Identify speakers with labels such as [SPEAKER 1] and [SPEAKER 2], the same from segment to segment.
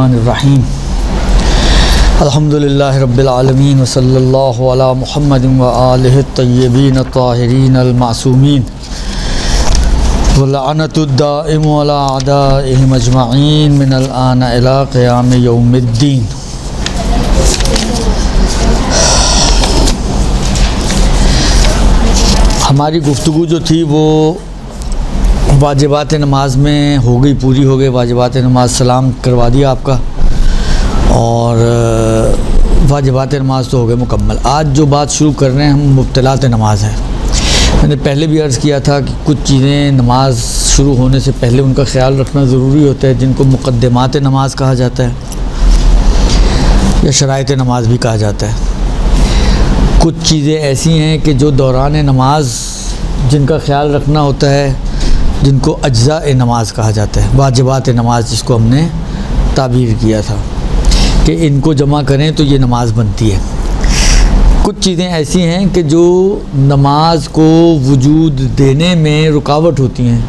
[SPEAKER 1] الرحمن الرحیم الحمدللہ رب العالمین وصلی اللہ علی محمد وآلہ الطیبین الطاہرین المعصومین واللعنۃ الدائم علی اعدائہم اجمعین من الآن الی قیام یوم الدین۔ ہماری گفتگو جو تھی وہ واجبات نماز میں ہو گئی، پوری ہو گئی۔ واجبات نماز سلام کروا دیا آپ کا، اور واجبات نماز تو ہو گئے مکمل۔ آج جو بات شروع کر رہے ہیں ہم مبطلات نماز ہیں۔ میں نے پہلے بھی عرض کیا تھا کہ کچھ چیزیں نماز شروع ہونے سے پہلے ان کا خیال رکھنا ضروری ہوتا ہے، جن کو مقدمات نماز کہا جاتا ہے یا شرائط نماز بھی کہا جاتا ہے۔ کچھ چیزیں ایسی ہیں کہ جو دوران نماز جن کا خیال رکھنا ہوتا ہے، جن کو اجزاء نماز کہا جاتا ہے، واجبات نماز جس کو ہم نے تعبیر کیا تھا کہ ان کو جمع کریں تو یہ نماز بنتی ہے۔ کچھ چیزیں ایسی ہیں کہ جو نماز کو وجود دینے میں رکاوٹ ہوتی ہیں،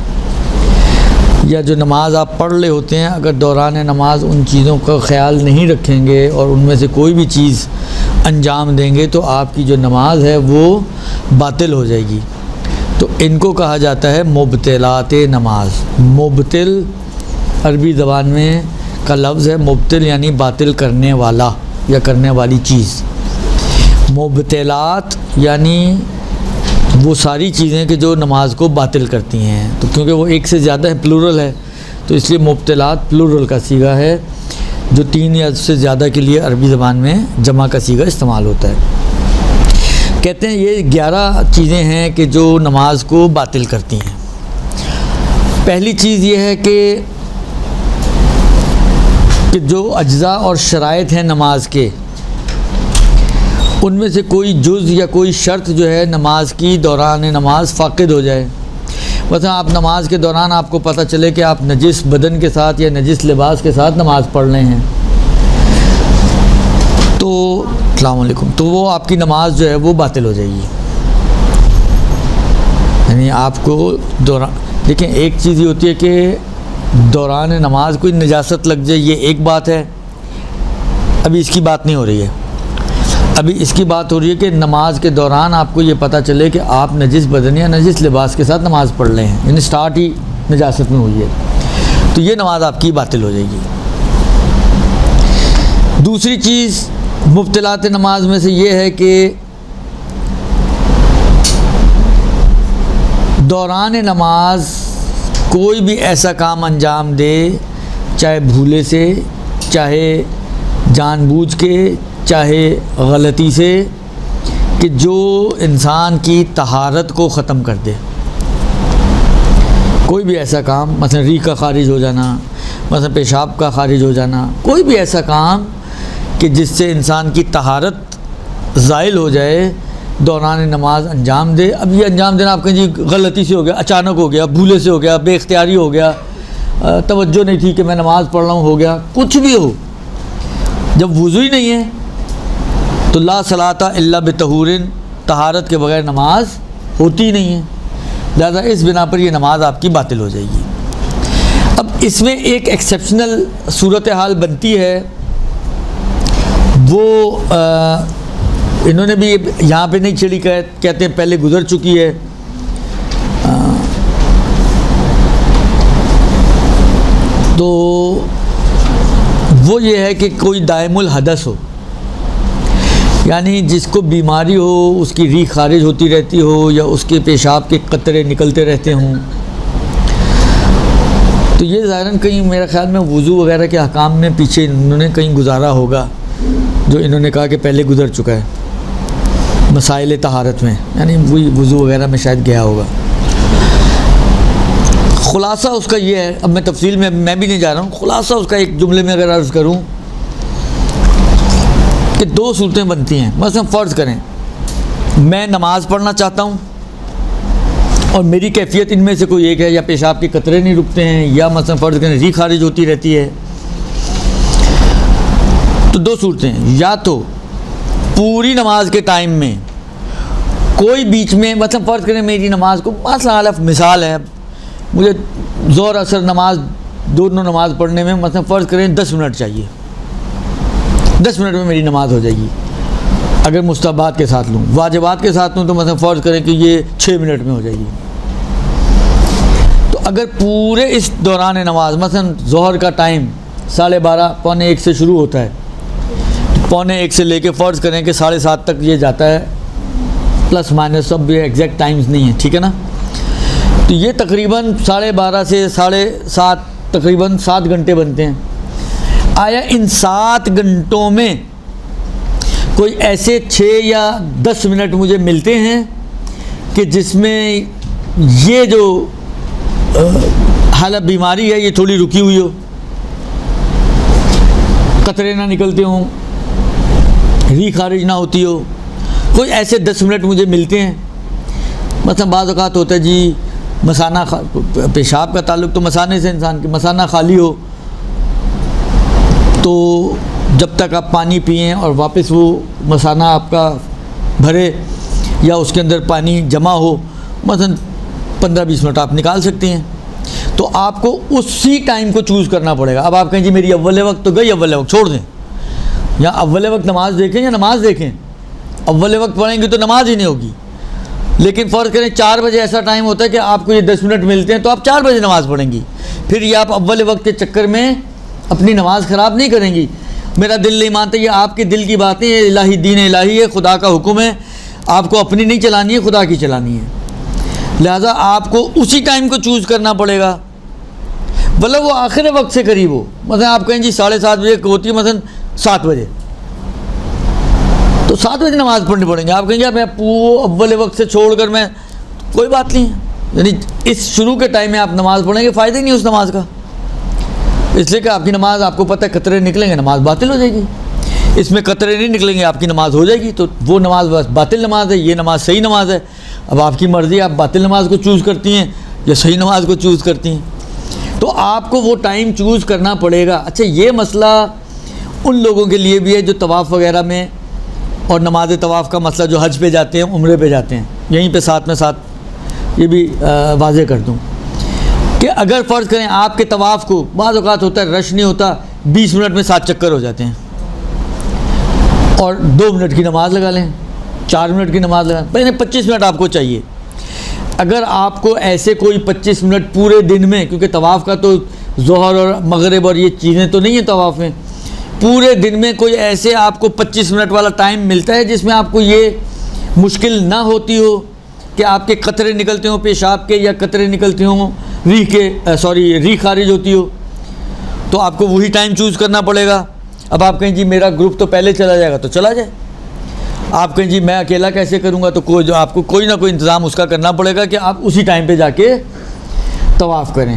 [SPEAKER 1] یا جو نماز آپ پڑھ رہے ہوتے ہیں اگر دوران نماز ان چیزوں کا خیال نہیں رکھیں گے اور ان میں سے کوئی بھی چیز انجام دیں گے تو آپ کی جو نماز ہے وہ باطل ہو جائے گی۔ تو ان کو کہا جاتا ہے مبطلات نماز۔ مبطل عربی زبان میں کا لفظ ہے، مبطل یعنی باطل کرنے والا یا کرنے والی چیز۔ مبطلات یعنی وہ ساری چیزیں کہ جو نماز کو باطل کرتی ہیں، تو کیونکہ وہ ایک سے زیادہ ہے، پلورل ہے، تو اس لیے مبطلات پلورل کا صیغہ ہے، جو تین یا سے زیادہ کے لیے عربی زبان میں جمع کا صیغہ استعمال ہوتا ہے۔ کہتے ہیں یہ 11 چیزیں ہیں کہ جو نماز کو باطل کرتی ہیں۔ پہلی چیز یہ ہے کہ جو اجزاء اور شرائط ہیں نماز کے، ان میں سے کوئی جز یا کوئی شرط جو ہے نماز کی دوران نماز فاقد ہو جائے۔ مثلا آپ نماز کے دوران آپ کو پتہ چلے کہ آپ نجس بدن کے ساتھ یا نجس لباس کے ساتھ نماز پڑھ رہے ہیں، تو السلام علیکم، تو وہ آپ کی نماز جو ہے وہ باطل ہو جائے گی۔ یعنی آپ کو دیکھیں، ایک چیز یہ ہوتی ہے کہ دوران نماز کوئی نجاست لگ جائے، یہ ایک بات ہے، ابھی اس کی بات نہیں ہو رہی ہے۔ ابھی اس کی بات ہو رہی ہے کہ نماز کے دوران آپ کو یہ پتہ چلے کہ آپ نجس بدن یا نجس لباس کے ساتھ نماز پڑھ رہے ہیں، یعنی سٹارٹ ہی نجاست میں ہوئی ہے، تو یہ نماز آپ کی باطل ہو جائے گی۔ دوسری چیز مبطلات نماز میں سے یہ ہے کہ دوران نماز کوئی بھی ایسا کام انجام دے، چاہے بھولے سے، چاہے جان بوجھ کے، چاہے غلطی سے، کہ جو انسان کی طہارت کو ختم کر دے۔ کوئی بھی ایسا کام، مثلا ریح کا خارج ہو جانا، مثلا پیشاب کا خارج ہو جانا، کوئی بھی ایسا کام کہ جس سے انسان کی طہارت زائل ہو جائے، دوران نماز انجام دے۔ اب یہ انجام دینا آپ کہیں جی غلطی سے ہو گیا، اچانک ہو گیا، بھولے سے ہو گیا، بے اختیاری ہو گیا، توجہ نہیں تھی کہ میں نماز پڑھ رہا ہوں، ہو گیا، کچھ بھی ہو، جب وضو ہی نہیں ہے تو لا صلاۃ الا بطہور، طہارت کے بغیر نماز ہوتی ہی نہیں ہے، لہذا اس بنا پر یہ نماز آپ کی باطل ہو جائے گی۔ اب اس میں ایک ایکسیپشنل صورتحال بنتی ہے، وہ انہوں نے بھی یہاں پہ نہیں چھڑی، کہتے ہیں پہلے گزر چکی ہے۔ تو وہ یہ ہے کہ کوئی دائم الحدث ہو، یعنی جس کو بیماری ہو، اس کی ریح خارج ہوتی رہتی ہو، یا اس کے پیشاب کے قطرے نکلتے رہتے ہوں، تو یہ ظاہراً کہیں میرے خیال میں وضو وغیرہ کے احکام میں پیچھے انہوں نے کہیں گزارا ہوگا، جو انہوں نے کہا کہ پہلے گزر چکا ہے مسائل طہارت میں، یعنی وہی وضو وغیرہ میں شاید گیا ہوگا۔ خلاصہ اس کا یہ ہے، اب میں تفصیل میں بھی نہیں جا رہا ہوں، خلاصہ اس کا ایک جملے میں اگر عرض کروں کہ 2 صورتیں بنتی ہیں۔ مثلا فرض کریں میں نماز پڑھنا چاہتا ہوں اور میری کیفیت ان میں سے کوئی ایک ہے، یا پیشاب کے قطرے نہیں رکتے ہیں، یا مثلا فرض کریں ریح خارج ہوتی رہتی ہے، تو 2 صورتیں ہیں، یا تو پوری نماز کے ٹائم میں کوئی بیچ میں، مثلا فرض کریں میری نماز کو، مثلا مثال ہے، مجھے ظہر اثر نماز دونوں نماز پڑھنے میں مثلا فرض کریں 10 منٹ چاہیے، 10 منٹ میں میری نماز ہو جائے گی اگر مستحبات کے ساتھ لوں، واجبات کے ساتھ لوں تو مثلا فرض کریں کہ یہ 6 منٹ میں ہو جائے گی۔ تو اگر پورے اس دوران نماز مثلا ظہر کا ٹائم 12:30 پونے 1 سے شروع ہوتا ہے، پونے 1 سے لے کے فرض کریں کہ 7:30 تک یہ جاتا ہے، پلس مائنس سب بھی ایگزیکٹ ٹائمز نہیں ہیں، ٹھیک ہے نا؟ تو یہ تقریباً 12:30 سے 7:30 تقریباً 7 گھنٹے بنتے ہیں۔ آیا ان 7 گھنٹوں میں کوئی ایسے 6 یا 10 منٹ مجھے ملتے ہیں کہ جس میں یہ جو حالت بیماری ہے یہ تھوڑی رکی ہوئی ہو، قطرے نہ نکلتے ہوں، ری خارج نہ ہوتی ہو؟ کوئی ایسے 10 منٹ مجھے ملتے ہیں؟ مثلا بعض اوقات ہوتا ہے جی مثانہ پیشاب کا تعلق تو مثانے سے انسان کے مثانہ خالی ہو، تو جب تک آپ پانی پئیں اور واپس وہ مثانہ آپ کا بھرے یا اس کے اندر پانی جمع ہو، مثلا 15-20 منٹ آپ نکال سکتے ہیں۔ تو آپ کو اسی ٹائم کو چوز کرنا پڑے گا۔ اب آپ کہیں جی میری اول وقت تو گئی، اول وقت چھوڑ دیں، یا اول وقت نماز دیکھیں یا نماز دیکھیں، اول وقت پڑھیں گے تو نماز ہی نہیں ہوگی۔ لیکن فرض کریں 4 بجے ایسا ٹائم ہوتا ہے کہ آپ کو یہ 10 منٹ ملتے ہیں تو آپ 4 بجے نماز پڑھیں گی، پھر یہ آپ اول وقت کے چکر میں اپنی نماز خراب نہیں کریں گی۔ میرا دل نہیں مانتا، یہ آپ کے دل کی باتیں، یہ الہی دین الہی ہے، خدا کا حکم ہے، آپ کو اپنی نہیں چلانی ہے، خدا کی چلانی ہے، لہٰذا آپ کو اسی ٹائم کو چوز کرنا پڑے گا، بھلے وہ آخر وقت سے قریب ہو۔ مثلا آپ کہیں جی 7:30 بجے ہوتی ہے، مثلا 7 بجے، تو 7 بجے نماز پڑھنی پڑیں گے۔ آپ کہیں گے میں اول وقت سے چھوڑ کر میں کوئی بات نہیں ہے، یعنی اس شروع کے ٹائم میں آپ نماز پڑھیں گے، فائدہ ہی نہیں اس نماز کا، اس لیے کہ آپ کی نماز آپ کو پتہ ہے قطرے نکلیں گے نماز باطل ہو جائے گی، اس میں قطرے نہیں نکلیں گے آپ کی نماز ہو جائے گی، تو وہ نماز بس باطل نماز ہے، یہ نماز صحیح نماز ہے۔ اب آپ کی مرضی، آپ باطل نماز کو چوز کرتی ہیں یا صحیح نماز کو چوز کرتی ہیں، تو آپ کو وہ ٹائم چوز کرنا پڑے گا۔ اچھا یہ مسئلہ ان لوگوں کے لیے بھی ہے جو طواف وغیرہ میں، اور نماز طواف کا مسئلہ جو حج پہ جاتے ہیں، عمرے پہ جاتے ہیں، یہیں پہ ساتھ یہ بھی واضح کر دوں کہ اگر فرض کریں آپ کے طواف کو بعض اوقات ہوتا ہے رش نہیں ہوتا، 20 منٹ میں 7 چکر ہو جاتے ہیں، اور 2 منٹ کی نماز لگا لیں، 4 منٹ کی نماز لگا لیں، پہلے 25 منٹ آپ کو چاہیے۔ اگر آپ کو ایسے کوئی 25 منٹ پورے دن میں، کیونکہ طواف کا تو ظہر اور مغرب اور یہ چیزیں تو نہیں ہیں طواف میں، پورے دن میں کوئی ایسے آپ کو 25 منٹ والا ٹائم ملتا ہے جس میں آپ کو یہ مشکل نہ ہوتی ہو کہ آپ کے قطرے نکلتے ہوں پیشاب کے، یا قطرے نکلتے ہوں ری خارج ہوتی ہو، تو آپ کو وہی ٹائم چوز کرنا پڑے گا۔ اب آپ کہیں جی میرا گروپ تو پہلے چلا جائے گا تو چلا جائے، آپ کہیں جی میں اکیلا کیسے کروں گا، تو آپ کو کوئی نہ کوئی انتظام اس کا کرنا پڑے گا کہ آپ اسی ٹائم پہ جا کے طواف کریں۔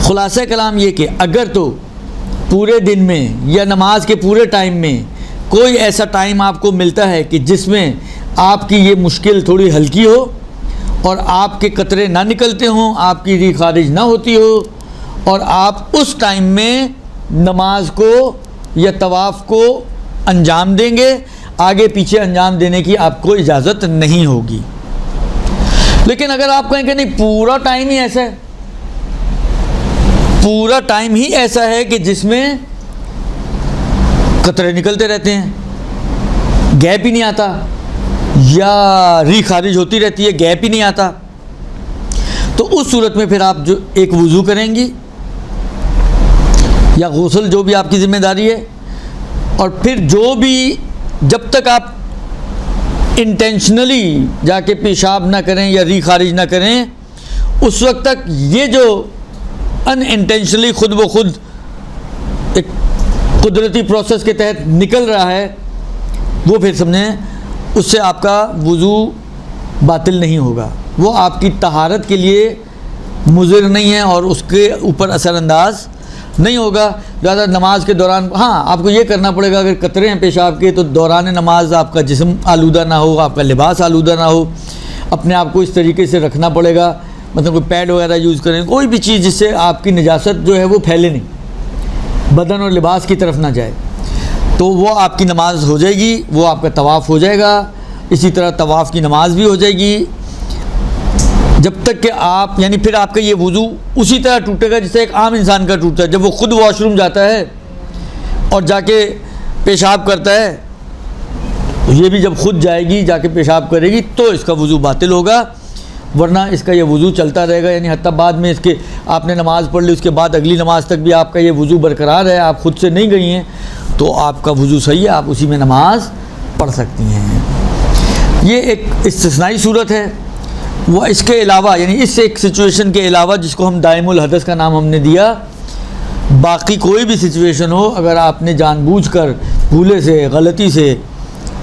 [SPEAKER 1] خلاصہ کلام یہ کہ اگر تو پورے دن میں یا نماز کے پورے ٹائم میں کوئی ایسا ٹائم آپ کو ملتا ہے کہ جس میں آپ کی یہ مشکل تھوڑی ہلکی ہو اور آپ کے قطرے نہ نکلتے ہوں، آپ کی ری خارج نہ ہوتی ہو، اور آپ اس ٹائم میں نماز کو یا طواف کو انجام دیں گے، آگے پیچھے انجام دینے کی آپ کو اجازت نہیں ہوگی۔ لیکن اگر آپ کہیں کہ نہیں پورا ٹائم ہی ایسا ہے، پورا ٹائم ہی ایسا ہے کہ جس میں قطرے نکلتے رہتے ہیں، گیپ ہی نہیں آتا، یا ری خارج ہوتی رہتی ہے، گیپ ہی نہیں آتا، تو اس صورت میں پھر آپ جو ایک وضو کریں گی یا غسل، جو بھی آپ کی ذمہ داری ہے، اور پھر جو بھی جب تک آپ انٹینشنلی جا کے پیشاب نہ کریں یا ری خارج نہ کریں، اس وقت تک یہ جو ان انٹینشنلی خود بخود ایک قدرتی پروسیس کے تحت نکل رہا ہے، وہ پھر سمجھیں اس سے آپ کا وضو باطل نہیں ہوگا، وہ آپ کی طہارت کے لیے مضر نہیں ہے اور اس کے اوپر اثر انداز نہیں ہوگا۔ زیادہ نماز کے دوران ہاں آپ کو یہ کرنا پڑے گا، اگر قطرے ہیں پیشاب کے تو دوران نماز آپ کا جسم آلودہ نہ ہو، آپ کا لباس آلودہ نہ ہو، اپنے آپ کو اس طریقے سے رکھنا پڑے گا، مطلب کوئی پیڈ وغیرہ یوز کریں، کوئی بھی چیز جس سے آپ کی نجاست جو ہے وہ پھیلے نہیں، بدن اور لباس کی طرف نہ جائے، تو وہ آپ کی نماز ہو جائے گی، وہ آپ کا طواف ہو جائے گا۔ اسی طرح طواف کی نماز بھی ہو جائے گی، جب تک کہ آپ یعنی پھر آپ کا یہ وضو اسی طرح ٹوٹے گا جسے ایک عام انسان کا ٹوٹتا ہے. جب وہ خود واش روم جاتا ہے اور جا کے پیشاب کرتا ہے، یہ بھی جب خود جائے گی جا کے پیشاب کرے گی تو اس کا وضو باطل ہوگا، ورنہ اس کا یہ وضو چلتا رہے گا. یعنی حتیٰ بعد میں اس کے آپ نے نماز پڑھ لی، اس کے بعد اگلی نماز تک بھی آپ کا یہ وضو برقرار ہے، آپ خود سے نہیں گئی ہیں تو آپ کا وضو صحیح ہے، آپ اسی میں نماز پڑھ سکتی ہیں. یہ ایک استثنائی صورت ہے. وہ اس کے علاوہ یعنی اس ایک سچویشن کے علاوہ جس کو ہم دائم الحدث کا نام ہم نے دیا، باقی کوئی بھی سچویشن ہو، اگر آپ نے جان بوجھ کر بھولے سے غلطی سے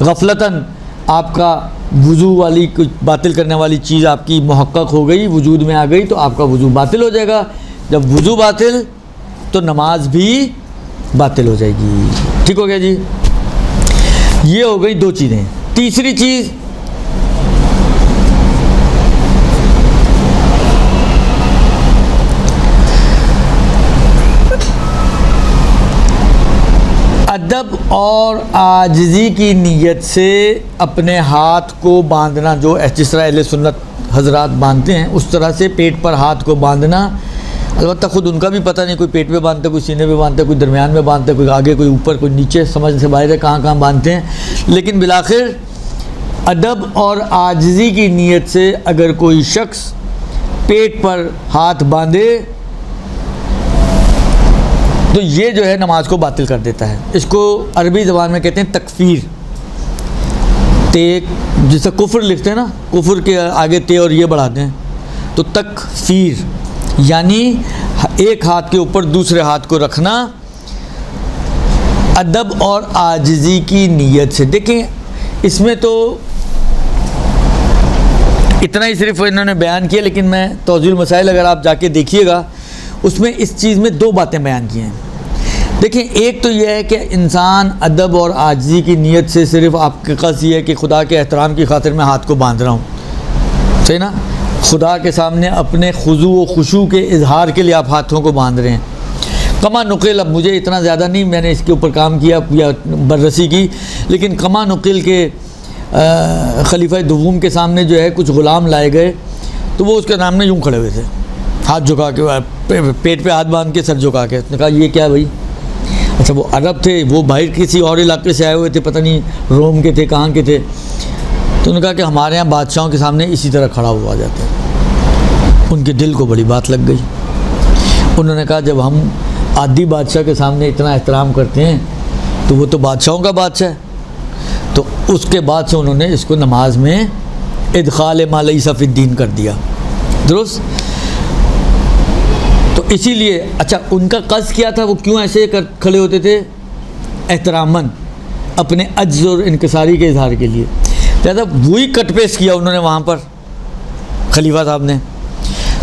[SPEAKER 1] غفلتاً آپ کا وضو والی کچھ باطل کرنے والی چیز آپ کی محقق ہو گئی، وجود میں آ گئی، تو آپ کا وضو باطل ہو جائے گا. جب وضو باطل تو نماز بھی باطل ہو جائے گی. ٹھیک ہو گیا جی؟ یہ ہو گئی دو چیزیں. تیسری چیز ادب اور عاجزی کی نیت سے اپنے ہاتھ کو باندھنا، جو جس طرح اہل سنت حضرات باندھتے ہیں اس طرح سے پیٹ پر ہاتھ کو باندھنا. البتہ خود ان کا بھی پتہ نہیں، کوئی پیٹ پہ باندھتا ہے، کوئی سینے پہ باندھتا ہے، کوئی درمیان میں باندھتا ہے، کوئی آگے، کوئی اوپر، کوئی نیچے، سمجھ سے باہر ہے کہاں کہاں باندھتے ہیں. لیکن بالآخر ادب اور عاجزی کی نیت سے اگر کوئی شخص پیٹ پر ہاتھ باندھے تو یہ جو ہے نماز کو باطل کر دیتا ہے. اس کو عربی زبان میں کہتے ہیں تکفیر. جسے کفر لکھتے ہیں نا، کفر کے آگے تے اور یہ بڑھاتے ہیں تو تکفیر یعنی ایک ہاتھ کے اوپر دوسرے ہاتھ کو رکھنا ادب اور عاجزی کی نیت سے. دیکھیں اس میں تو اتنا ہی صرف انہوں نے بیان کیا، لیکن میں توضیح المسائل اگر آپ جا کے دیکھیے گا اس میں اس چیز میں دو باتیں بیان کی ہیں. دیکھیں ایک تو یہ ہے کہ انسان ادب اور عاجزی کی نیت سے صرف آپ کے قصد یہ ہے کہ خدا کے احترام کی خاطر میں ہاتھ کو باندھ رہا ہوں، صحیح نا، خدا کے سامنے اپنے خضوع و خشوع کے اظہار کے لیے آپ ہاتھوں کو باندھ رہے ہیں. کما نقل، اب مجھے اتنا زیادہ نہیں میں نے اس کے اوپر کام کیا یا بررسی کی، لیکن کما نقل کے خلیفہ دوم کے سامنے جو ہے کچھ غلام لائے گئے تو وہ اس کے سامنے یوں کھڑے ہوئے تھے، ہاتھ جھکا کے، پیٹ پہ ہاتھ باندھ کے، سر جھکا کے. اس نے کہا یہ کیا بھائی؟ اچھا وہ عرب تھے، وہ باہر کسی اور علاقے سے آئے ہوئے تھے، پتہ نہیں روم کے تھے کہاں کے تھے. تو انہوں نے کہا کہ ہمارے یہاں بادشاہوں کے سامنے اسی طرح کھڑا ہوا جاتا ہے. ان کے دل کو بڑی بات لگ گئی. انہوں نے کہا جب ہم عادی بادشاہ کے سامنے اتنا احترام کرتے ہیں تو وہ تو بادشاہوں کا بادشاہ ہے. تو اس کے بعد سے انہوں نے اس کو نماز میں ادخال ما لیس فی الدین کر دیا. درست؟ تو اسی لیے اچھا ان کا قصد کیا تھا، وہ کیوں ایسے کھڑے ہوتے تھے؟ احتراماً اپنے عجز اور انکساری کے اظہار کے لیے. لہٰذا وہی کٹ پیسٹ کیا انہوں نے وہاں پر خلیفہ صاحب نے.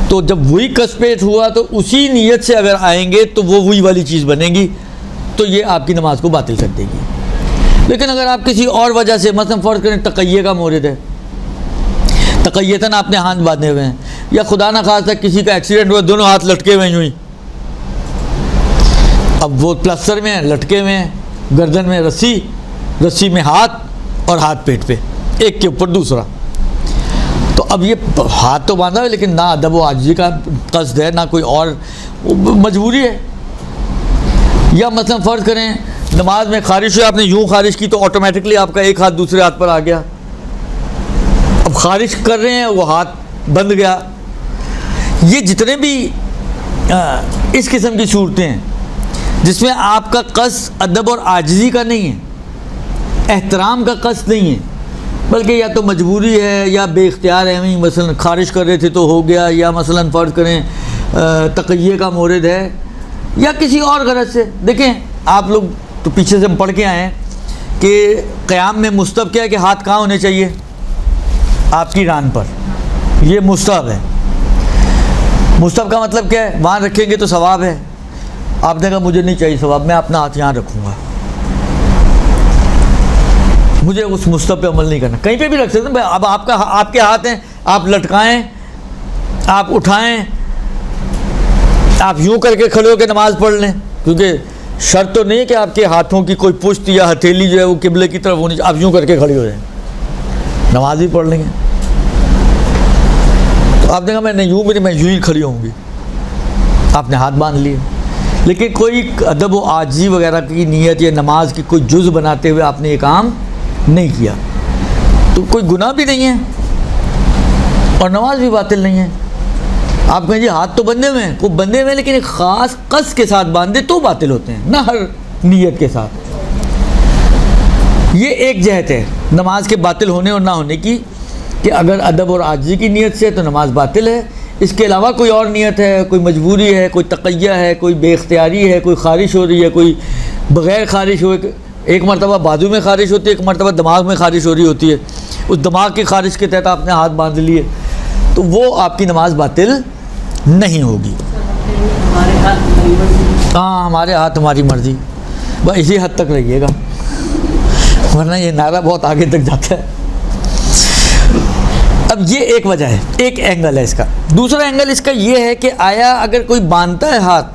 [SPEAKER 1] تو جب وہی کٹ پیسٹ ہوا تو اسی نیت سے اگر آئیں گے تو وہ وہی والی چیز بنے گی، تو یہ آپ کی نماز کو باطل کر دے گی. لیکن اگر آپ کسی اور وجہ سے مثلا فرض کریں تقیہ کا مورد ہے، تقیتاً آپ نے ہاتھ باندھے ہوئے ہیں، یا خدا نہ خواستہ کسی کا ایکسیڈنٹ ہوا دونوں ہاتھ لٹکے ہوئے ہیں یوں ہی، اب وہ پلسٹر میں ہیں، لٹکے ہوئے ہیں، گردن میں رسی میں ہاتھ اور ہاتھ پیٹ پہ، ایک کے اوپر دوسرا. تو اب یہ ہاتھ تو باندھا ہے لیکن نہ ادب و عاجزی کا قصد ہے، نہ کوئی اور مجبوری ہے. یا مثلا فرض کریں نماز میں خارش ہوئی، آپ نے یوں خارش کی تو آٹومیٹکلی آپ کا ایک ہاتھ دوسرے ہاتھ پر آ گیا. اب خارش کر رہے ہیں وہ ہاتھ بند گیا. یہ جتنے بھی اس قسم کی صورتیں ہیں جس میں آپ کا قصد ادب اور عاجزی کا نہیں ہے، احترام کا قصد نہیں ہے، بلکہ یا تو مجبوری ہے یا بے اختیار ہے، مثلا خارش کر رہے تھے تو ہو گیا، یا مثلا فرض کریں تقیہ کا مورد ہے یا کسی اور غرض سے. دیکھیں آپ لوگ تو پیچھے سے ہم پڑھ کے آئے ہیں کہ قیام میں مستحب کیا ہے کہ ہاتھ کہاں ہونے چاہیے؟ آپ کی ران پر. یہ مستحب ہے. مستحب کا مطلب کیا ہے؟ وہاں رکھیں گے تو ثواب ہے. آپ نے کہا مجھے نہیں چاہیے ثواب، میں اپنا ہاتھ یہاں رکھوں گا، مجھے اس مستحب پہ عمل نہیں کرنا. کہیں پہ بھی رکھ سکتے ہیں. اب آپ کے ہاتھ ہیں، آپ لٹکائیں، آپ اٹھائیں، آپ یوں کر کے کھڑے ہو کے نماز پڑھ لیں، کیونکہ شرط تو نہیں ہے کہ آپ کے ہاتھوں کی کوئی پشت یا ہتھیلی جو ہے وہ قبلے کی طرف ہونی چاہیے. آپ یوں کر کے کھڑے ہو جائیں، نماز بھی پڑھ لیں گے. تو آپ نے کہا میں یوں ہی کھڑی ہوں گی، آپ نے ہاتھ باندھ لیے، لیکن کوئی ادب و عاجزی وغیرہ کی نیت یا نماز کی کوئی جز بناتے ہوئے آپ نے یہ کام نہیں کیا، تو کوئی گناہ بھی نہیں ہے اور نماز بھی باطل نہیں ہے۔ آپ کہیں جی ہاتھ تو بندے میں ہیں، کو بندے میں لیکن ایک خاص قصد کے ساتھ باندھے تو باطل ہوتے ہیں، نہ ہر نیت کے ساتھ۔ یہ ایک جہت ہے نماز کے باطل ہونے اور نہ ہونے کی، کہ اگر ادب اور عاجزی کی نیت سے تو نماز باطل ہے، اس کے علاوہ کوئی اور نیت ہے، کوئی مجبوری ہے، کوئی تقیہ ہے، کوئی بے اختیاری ہے، کوئی خارش ہو رہی ہے، کوئی بغیر خارش ہوئے، ایک مرتبہ بازو میں خارش ہوتی ہے، ایک مرتبہ دماغ میں خارش ہو رہی ہوتی ہے، اس دماغ کی خارش کے تحت آپ نے ہاتھ باندھ لیے، تو وہ آپ کی نماز باطل نہیں ہوگی۔ ہاں ہمارے ہاتھ ہماری مرضی، بس اسی حد تک رہیے گا، ورنہ یہ نعرہ بہت آگے تک جاتا ہے۔ اب یہ ایک وجہ ہے، ایک اینگل ہے اس کا۔ دوسرا اینگل اس کا یہ ہے کہ آیا اگر کوئی باندھتا ہے ہاتھ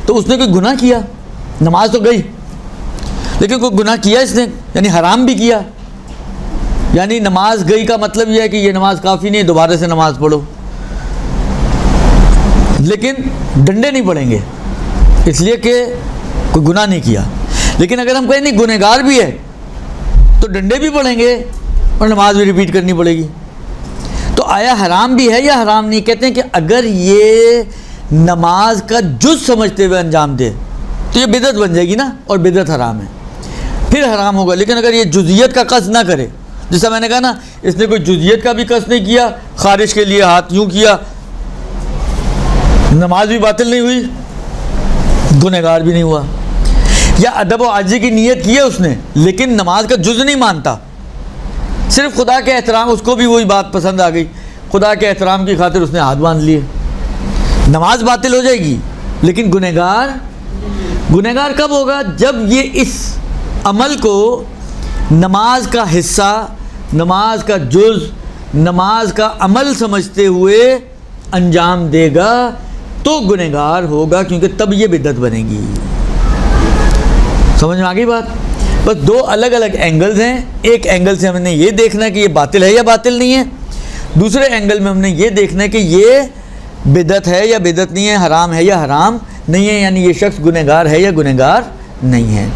[SPEAKER 1] تو اس نے کوئی گناہ کیا، نماز تو گئی لیکن کوئی گناہ کیا اس نے، یعنی حرام بھی کیا، یعنی نماز گئی کا مطلب یہ ہے کہ یہ نماز کافی نہیں، دوبارہ سے نماز پڑھو، لیکن ڈنڈے نہیں پڑیں گے اس لیے کہ کوئی گناہ نہیں کیا۔ لیکن اگر ہم کہیں نہیں گنہگار بھی ہے تو ڈنڈے بھی پڑیں گے اور نماز بھی ریپیٹ کرنی پڑے گی، تو آیا حرام بھی ہے یا حرام نہیں؟ کہتے ہیں کہ اگر یہ نماز کا جز سمجھتے ہوئے انجام دے تو یہ بدعت بن جائے گی نا، اور بدعت حرام ہے، پھر حرام ہوگا۔ لیکن اگر یہ جزیت کا قصد نہ کرے، جیسا میں نے کہا نا، اس نے کوئی جزیت کا بھی قصد نہیں کیا، خارش کے لیے ہاتھ یوں کیا، نماز بھی باطل نہیں ہوئی، گنہگار بھی نہیں ہوا۔ یا ادب و عاجزی کی نیت کی ہے اس نے لیکن نماز کا جز نہیں مانتا، صرف خدا کے احترام، اس کو بھی وہی بات پسند آ گئی، خدا کے احترام کی خاطر اس نے ہاتھ باندھ لیے، نماز باطل ہو جائے گی، لیکن گنہگار کب ہوگا؟ جب یہ اس عمل کو نماز کا حصہ، نماز کا جز، نماز کا عمل سمجھتے ہوئے انجام دے گا تو گنہگار ہوگا، کیونکہ تب یہ بدعت بنے گی۔ سمجھ میں آ گئی بات؟ بس دو الگ الگ اینگلز ہیں، ایک اینگل سے ہم نے یہ دیکھنا ہے کہ یہ باطل ہے یا باطل نہیں ہے، دوسرے اینگل میں ہم نے یہ دیکھنا ہے کہ یہ بدعت ہے یا بدعت نہیں ہے، حرام ہے یا حرام نہیں ہے، یعنی یہ شخص گنہگار ہے یا گنہگار نہیں ہے۔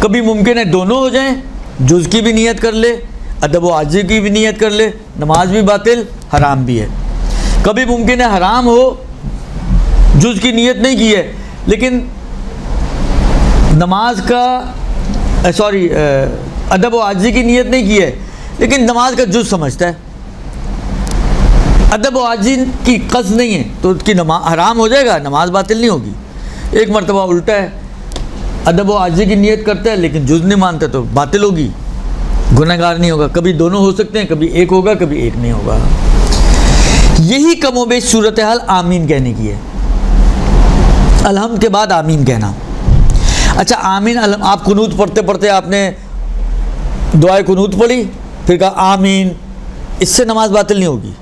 [SPEAKER 1] کبھی ممکن ہے دونوں ہو جائیں، جز کی بھی نیت کر لے، ادب و عاجزی کی بھی نیت کر لے، نماز بھی باطل، حرام بھی ہے۔ کبھی ممکن ہے حرام ہو، جز کی نیت نہیں کی ہے لیکن نماز کا ادب و عاجزی کی نیت نہیں کی ہے لیکن نماز کا جز سمجھتا ہے، ادب و عاجزی کی قصد نہیں ہے تو اس کی نماز حرام ہو جائے گا، نماز باطل نہیں ہوگی۔ ایک مرتبہ الٹا ہے، ادب و عاجزی کی نیت کرتا ہے لیکن جز نہیں مانتا تو باطل ہوگی، گنہگار نہیں ہوگا۔ کبھی دونوں ہو سکتے ہیں، کبھی ایک ہوگا کبھی ایک نہیں ہوگا۔ یہی کم و بیش صورتحال آمین کہنے کی ہے، الحمد کے بعد آمین کہنا۔ اچھا آمین، آپ قنوت پڑھتے پڑھتے آپ نے دعائے قنوت پڑھی، پھر کہا آمین، اس سے نماز باطل نہیں ہوگی۔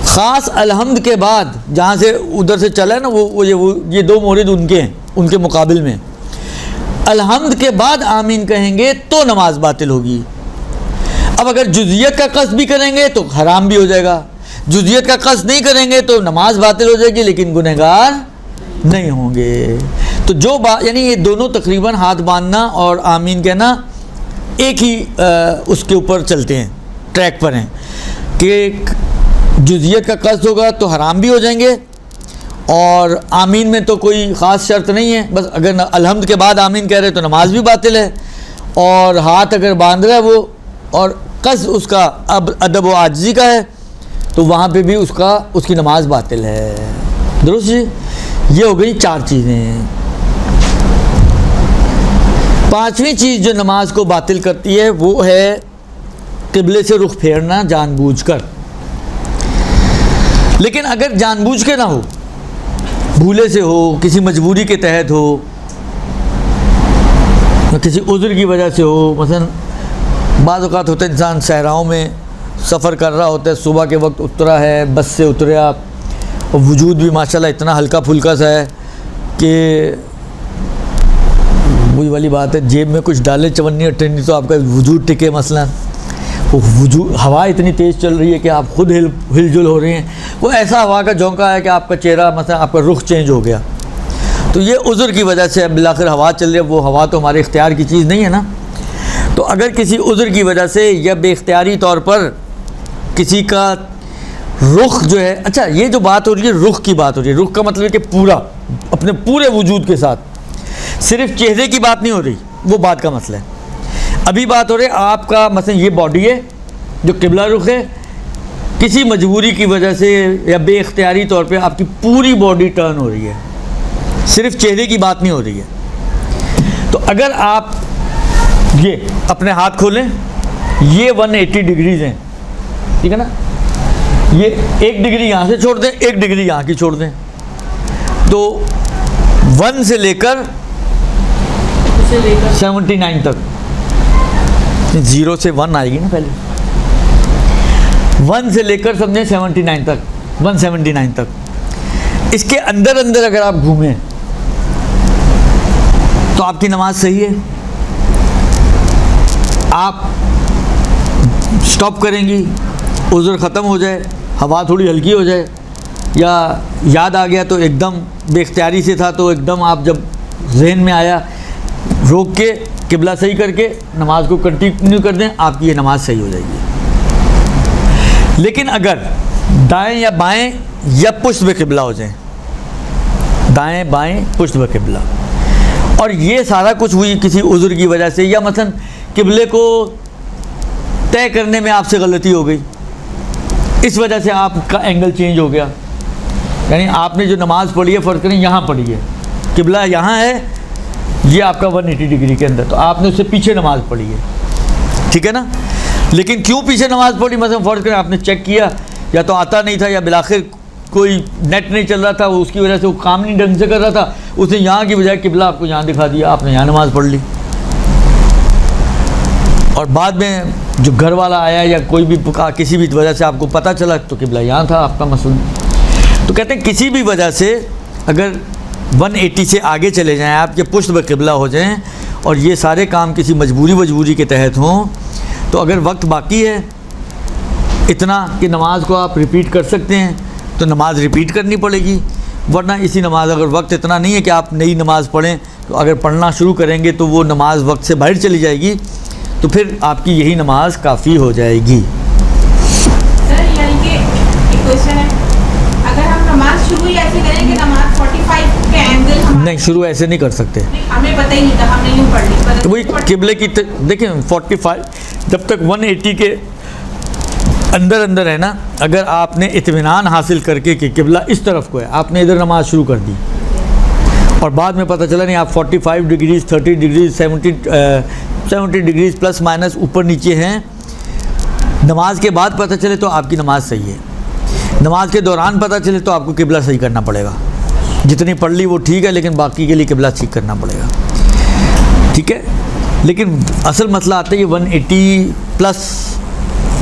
[SPEAKER 1] خاص الحمد کے بعد جہاں سے ادھر سے چلا ہے نا، وہ یہ دو مورد ان کے ہیں، ان کے مقابل میں الحمد کے بعد آمین کہیں گے تو نماز باطل ہوگی۔ اب اگر جزیت کا قصد بھی کریں گے تو حرام بھی ہو جائے گا، جزیت کا قصد نہیں کریں گے تو نماز باطل ہو جائے گی لیکن گنہگار نہیں ہوں گے۔ تو جو یعنی یہ دونوں تقریباً ہاتھ باندھنا اور آمین کہنا ایک ہی اس کے اوپر چلتے ہیں، ٹریک پر ہیں، کہ جزیت کا قصد ہوگا تو حرام بھی ہو جائیں گے، اور آمین میں تو کوئی خاص شرط نہیں ہے، بس اگر الحمد کے بعد آمین کہہ رہے تو نماز بھی باطل ہے، اور ہاتھ اگر باندھ رہا ہے وہ اور قصد اس کا ادب و عاجزی کا ہے تو وہاں پہ بھی اس کی نماز باطل ہے۔ درست جی؟ یہ ہو گئی 4 چیزیں۔ 5ویں چیز جو نماز کو باطل کرتی ہے وہ ہے قبلے سے رخ پھیرنا جان بوجھ کر۔ لیکن اگر جان بوجھ کے نہ ہو، بھولے سے ہو، کسی مجبوری کے تحت ہو، کسی عذر کی وجہ سے ہو، مثلا بعض اوقات ہوتا ہے انسان صحراؤں میں سفر کر رہا ہوتا ہے، صبح کے وقت اترا ہے، بس سے اتریا، اور وجود بھی ماشاءاللہ اتنا ہلکا پھلکا سا ہے کہ وہی والی بات ہے، جیب میں کچھ ڈالے 54 58 تو آپ کا وجود ٹکے مثلا، وجود ہوا اتنی تیز چل رہی ہے کہ آپ خود ہل جل ہو رہے ہیں، وہ ایسا ہوا کا جھونکا ہے کہ آپ کا چہرہ مثلا آپ کا رخ چینج ہو گیا، تو یہ عذر کی وجہ سے بالآخر ہوا چل رہی ہے، وہ ہوا تو ہمارے اختیار کی چیز نہیں ہے نا۔ تو اگر کسی عذر کی وجہ سے یا بے اختیاری طور پر کسی کا رخ جو ہے، اچھا یہ جو بات ہو رہی ہے رخ کی بات ہو رہی ہے، رخ کا مطلب ہے کہ پورا اپنے پورے وجود کے ساتھ، صرف چہرے کی بات نہیں ہو رہی، وہ بات کا مسئلہ ہے۔ ابھی بات ہو رہی ہے آپ کا مثلا یہ باڈی ہے جو قبلہ رخ ہے، کسی مجبوری کی وجہ سے یا بے اختیاری طور پہ آپ کی پوری باڈی ٹرن ہو رہی ہے، صرف چہرے کی بات نہیں ہو رہی ہے۔ تو اگر آپ یہ اپنے ہاتھ کھولیں، یہ 180 ڈگریز ہیں، ٹھیک ہے نا، یہ 1 ڈگری یہاں سے چھوڑ دیں، 1 ڈگری یہاں کی چھوڑ دیں، تو 1 سے لے کر 79 تک، 0 سے 1 آئے گی نا پہلے، 1 سے لے کر سمجھیں 79 تک، 179 تک، اس کے اندر اندر اگر آپ گھومیں تو آپ کی نماز صحیح ہے۔ آپ سٹاپ کریں گی، عذر ختم ہو جائے، ہوا تھوڑی ہلکی ہو جائے، یا یاد آ گیا تو ایک دم بے اختیاری سے تھا تو ایک دم آپ جب ذہن میں آیا روک کے قبلہ صحیح کر کے نماز کو کنٹینیو کر دیں، آپ کی یہ نماز صحیح ہو جائے گی۔ لیکن اگر دائیں یا بائیں یا پشت بے قبلہ ہو جائیں، دائیں بائیں پشت بے قبلہ، اور یہ سارا کچھ ہوئی کسی عذر کی وجہ سے، یا مثلا قبلے کو طے کرنے میں آپ سے غلطی ہو گئی، اس وجہ سے آپ کا اینگل چینج ہو گیا، یعنی آپ نے جو نماز پڑھی ہے فرض کریں یہاں پڑھی ہے، قبلہ یہاں ہے، یہ آپ کا 180 ڈگری کے اندر، تو آپ نے اس سے پیچھے نماز پڑھی ہے، ٹھیک ہے نا۔ لیکن کیوں پیچھے نماز پڑھی، مثلا فرض کریں آپ نے چیک کیا، یا تو آتا نہیں تھا، یا بالآخر کوئی نیٹ نہیں چل رہا تھا، اس کی وجہ سے وہ کام نہیں ڈھنگ سے کر رہا تھا، اس نے یہاں کی بجائے قبلہ آپ کو یہاں دکھا دیا، آپ نے یہاں نماز پڑھ لی، اور بعد میں جو گھر والا آیا یا کوئی بھی کسی بھی وجہ سے آپ کو پتہ چلا تو قبلہ یہاں تھا آپ کا مسئلہ۔ تو کہتے ہیں کسی بھی وجہ سے اگر 180 سے آگے چلے جائیں آپ کے پشت بے قبلہ ہو جائیں، اور یہ سارے کام کسی مجبوری کے تحت ہوں، تو اگر وقت باقی ہے اتنا کہ نماز کو آپ ریپیٹ کر سکتے ہیں تو نماز ریپیٹ کرنی پڑے گی، ورنہ اسی نماز اگر وقت اتنا نہیں ہے کہ آپ نئی نماز پڑھیں، تو اگر پڑھنا شروع کریں گے تو وہ نماز وقت سے باہر چلی جائے گی، تو پھر آپ کی یہی نماز کافی ہو جائے گی۔
[SPEAKER 2] سر یعنی کہ ایک کوشچن ہے، اگر ہم نماز شروع ہی ایسے کریں کہ نماز 45 کے اینگل
[SPEAKER 1] نہیں، شروع ایسے نہیں کر سکتے،
[SPEAKER 2] ہمیں پتہ ہی نہیں تھا، ہم نے یوں پڑھ لی،
[SPEAKER 1] وہی قبلے کی دیکھیں 45 جب تک 180 کے اندر اندر ہے نا، اگر آپ نے اطمینان حاصل کر کے کہ قبلہ اس طرف کو ہے، آپ نے ادھر نماز شروع کر دی، اور بعد میں پتہ چلا نہیں آپ 45 degrees 30 degrees 70 degrees plus minus اوپر نیچے ہیں، نماز کے بعد پتہ چلے تو آپ کی نماز صحیح ہے، نماز کے دوران پتہ چلے تو آپ کو قبلہ صحیح کرنا پڑے گا، جتنی پڑھ لی وہ ٹھیک ہے، لیکن باقی کے لیے قبلہ ٹھیک کرنا پڑے گا، ٹھیک ہے۔ لیکن اصل مسئلہ آتا ہے یہ 180 پلس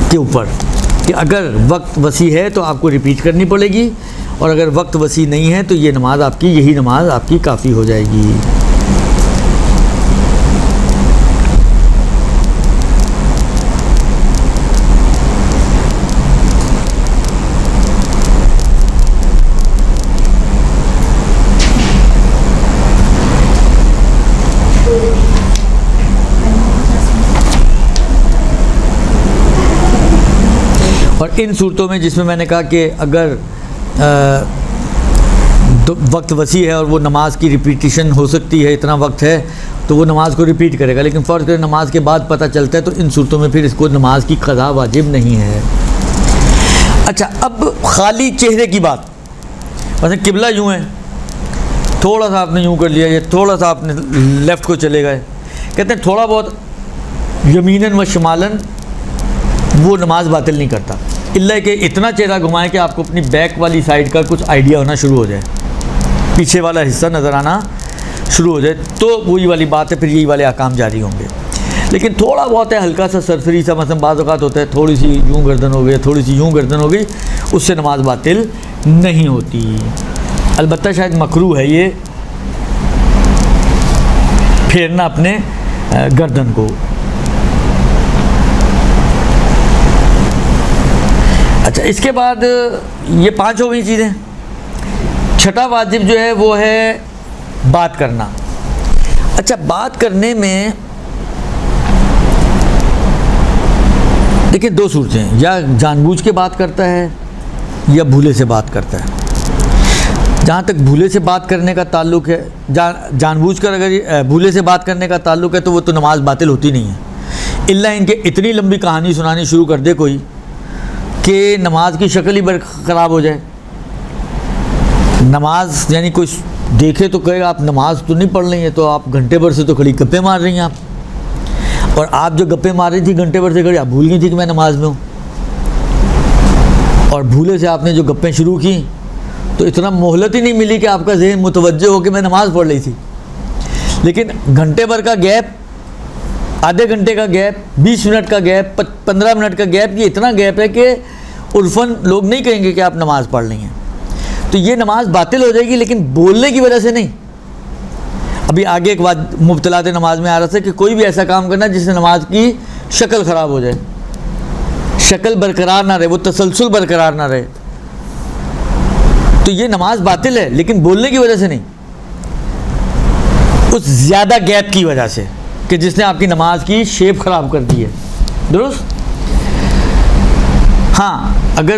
[SPEAKER 1] کے اوپر، کہ اگر وقت وسیع ہے تو آپ کو ریپیٹ کرنی پڑے گی، اور اگر وقت وسیع نہیں ہے تو یہ نماز آپ کی یہی نماز آپ کی کافی ہو جائے گی۔ اور ان صورتوں میں جس میں نے کہا کہ اگر وقت وسیع ہے اور وہ نماز کی ریپیٹیشن ہو سکتی ہے، اتنا وقت ہے تو وہ نماز کو ریپیٹ کرے گا، لیکن فرض کریں نماز کے بعد پتہ چلتا ہے تو ان صورتوں میں پھر اس کو نماز کی قضا واجب نہیں ہے۔ اچھا، اب خالی چہرے کی بات، مثلا قبلہ یوں ہے، تھوڑا سا آپ نے یوں کر لیا یا تھوڑا سا آپ نے لیفٹ کو چلے گئے، کہتے ہیں تھوڑا بہت یمیناً و شمالاً وہ نماز باطل نہیں کرتا، الا کہ اتنا چہرہ گھمائیں کہ آپ کو اپنی بیک والی سائڈ کا کچھ آئیڈیا ہونا شروع ہو جائے، پیچھے والا حصہ نظر آنا شروع ہو جائے، تو وہی والی بات ہے، پھر یہی والے احکام جاری ہوں گے۔ لیکن تھوڑا بہت ہے ہلکا سا سرسری سا، مثلا بعض اوقات ہوتا ہے تھوڑی سی یوں گردن ہو گئی، تھوڑی سی یوں گردن ہو گئی، اس سے نماز باطل نہیں ہوتی، البتہ شاید مکروہ ہے یہ پھیرنا اپنے گردن کو۔ اچھا اس کے بعد یہ 5 ہو گئی چیزیں. چھٹا واجب جو ہے وہ ہے بات کرنا. اچھا بات کرنے میں دیکھیں 2 صورتیں ہیں, یا جان بوجھ کے بات کرتا ہے یا بھولے سے بات کرتا ہے. جہاں تک بھولے سے بات کرنے کا تعلق ہے, جان بوجھ کر اگر بھولے سے بات کرنے کا تعلق ہے تو وہ تو نماز باطل ہوتی نہیں ہے, الا ان کے اتنی لمبی کہانی سنانی شروع کر دے کوئی کہ نماز کی شکل ہی خراب ہو جائے. نماز یعنی کوئی دیکھے تو کہے گا آپ نماز تو نہیں پڑھ رہی ہیں, تو آپ گھنٹے بھر سے تو کھڑی گپے مار رہی ہیں آپ, اور آپ جو گپے مار رہی تھی گھنٹے بھر سے کھڑی, آپ بھول گئی تھی کہ میں نماز میں ہوں, اور بھولے سے آپ نے جو گپیں شروع کی تو اتنا مہلت ہی نہیں ملی کہ آپ کا ذہن متوجہ ہو کہ میں نماز پڑھ رہی تھی. لیکن گھنٹے بھر کا گیپ, آدھے گھنٹے کا گیپ, 20 منٹ کا گیپ, 15 منٹ کا گیپ, یہ اتنا گیپ ہے کہ عرفاً لوگ نہیں کہیں گے کہ آپ نماز پڑھ رہی ہیں. تو یہ نماز باطل ہو جائے گی, لیکن بولنے کی وجہ سے نہیں. ابھی آگے ایک بات مبتلات نماز میں آ رہا تھا کہ کوئی بھی ایسا کام کرنا جس سے نماز کی شکل خراب ہو جائے, شکل برقرار نہ رہے, وہ تسلسل برقرار نہ رہے, تو یہ نماز باطل ہے, لیکن بولنے کی وجہ سے نہیں, اس زیادہ گیپ کی وجہ سے کہ جس نے آپ کی نماز کی شیپ خراب کر دی ہے. درست. ہاں اگر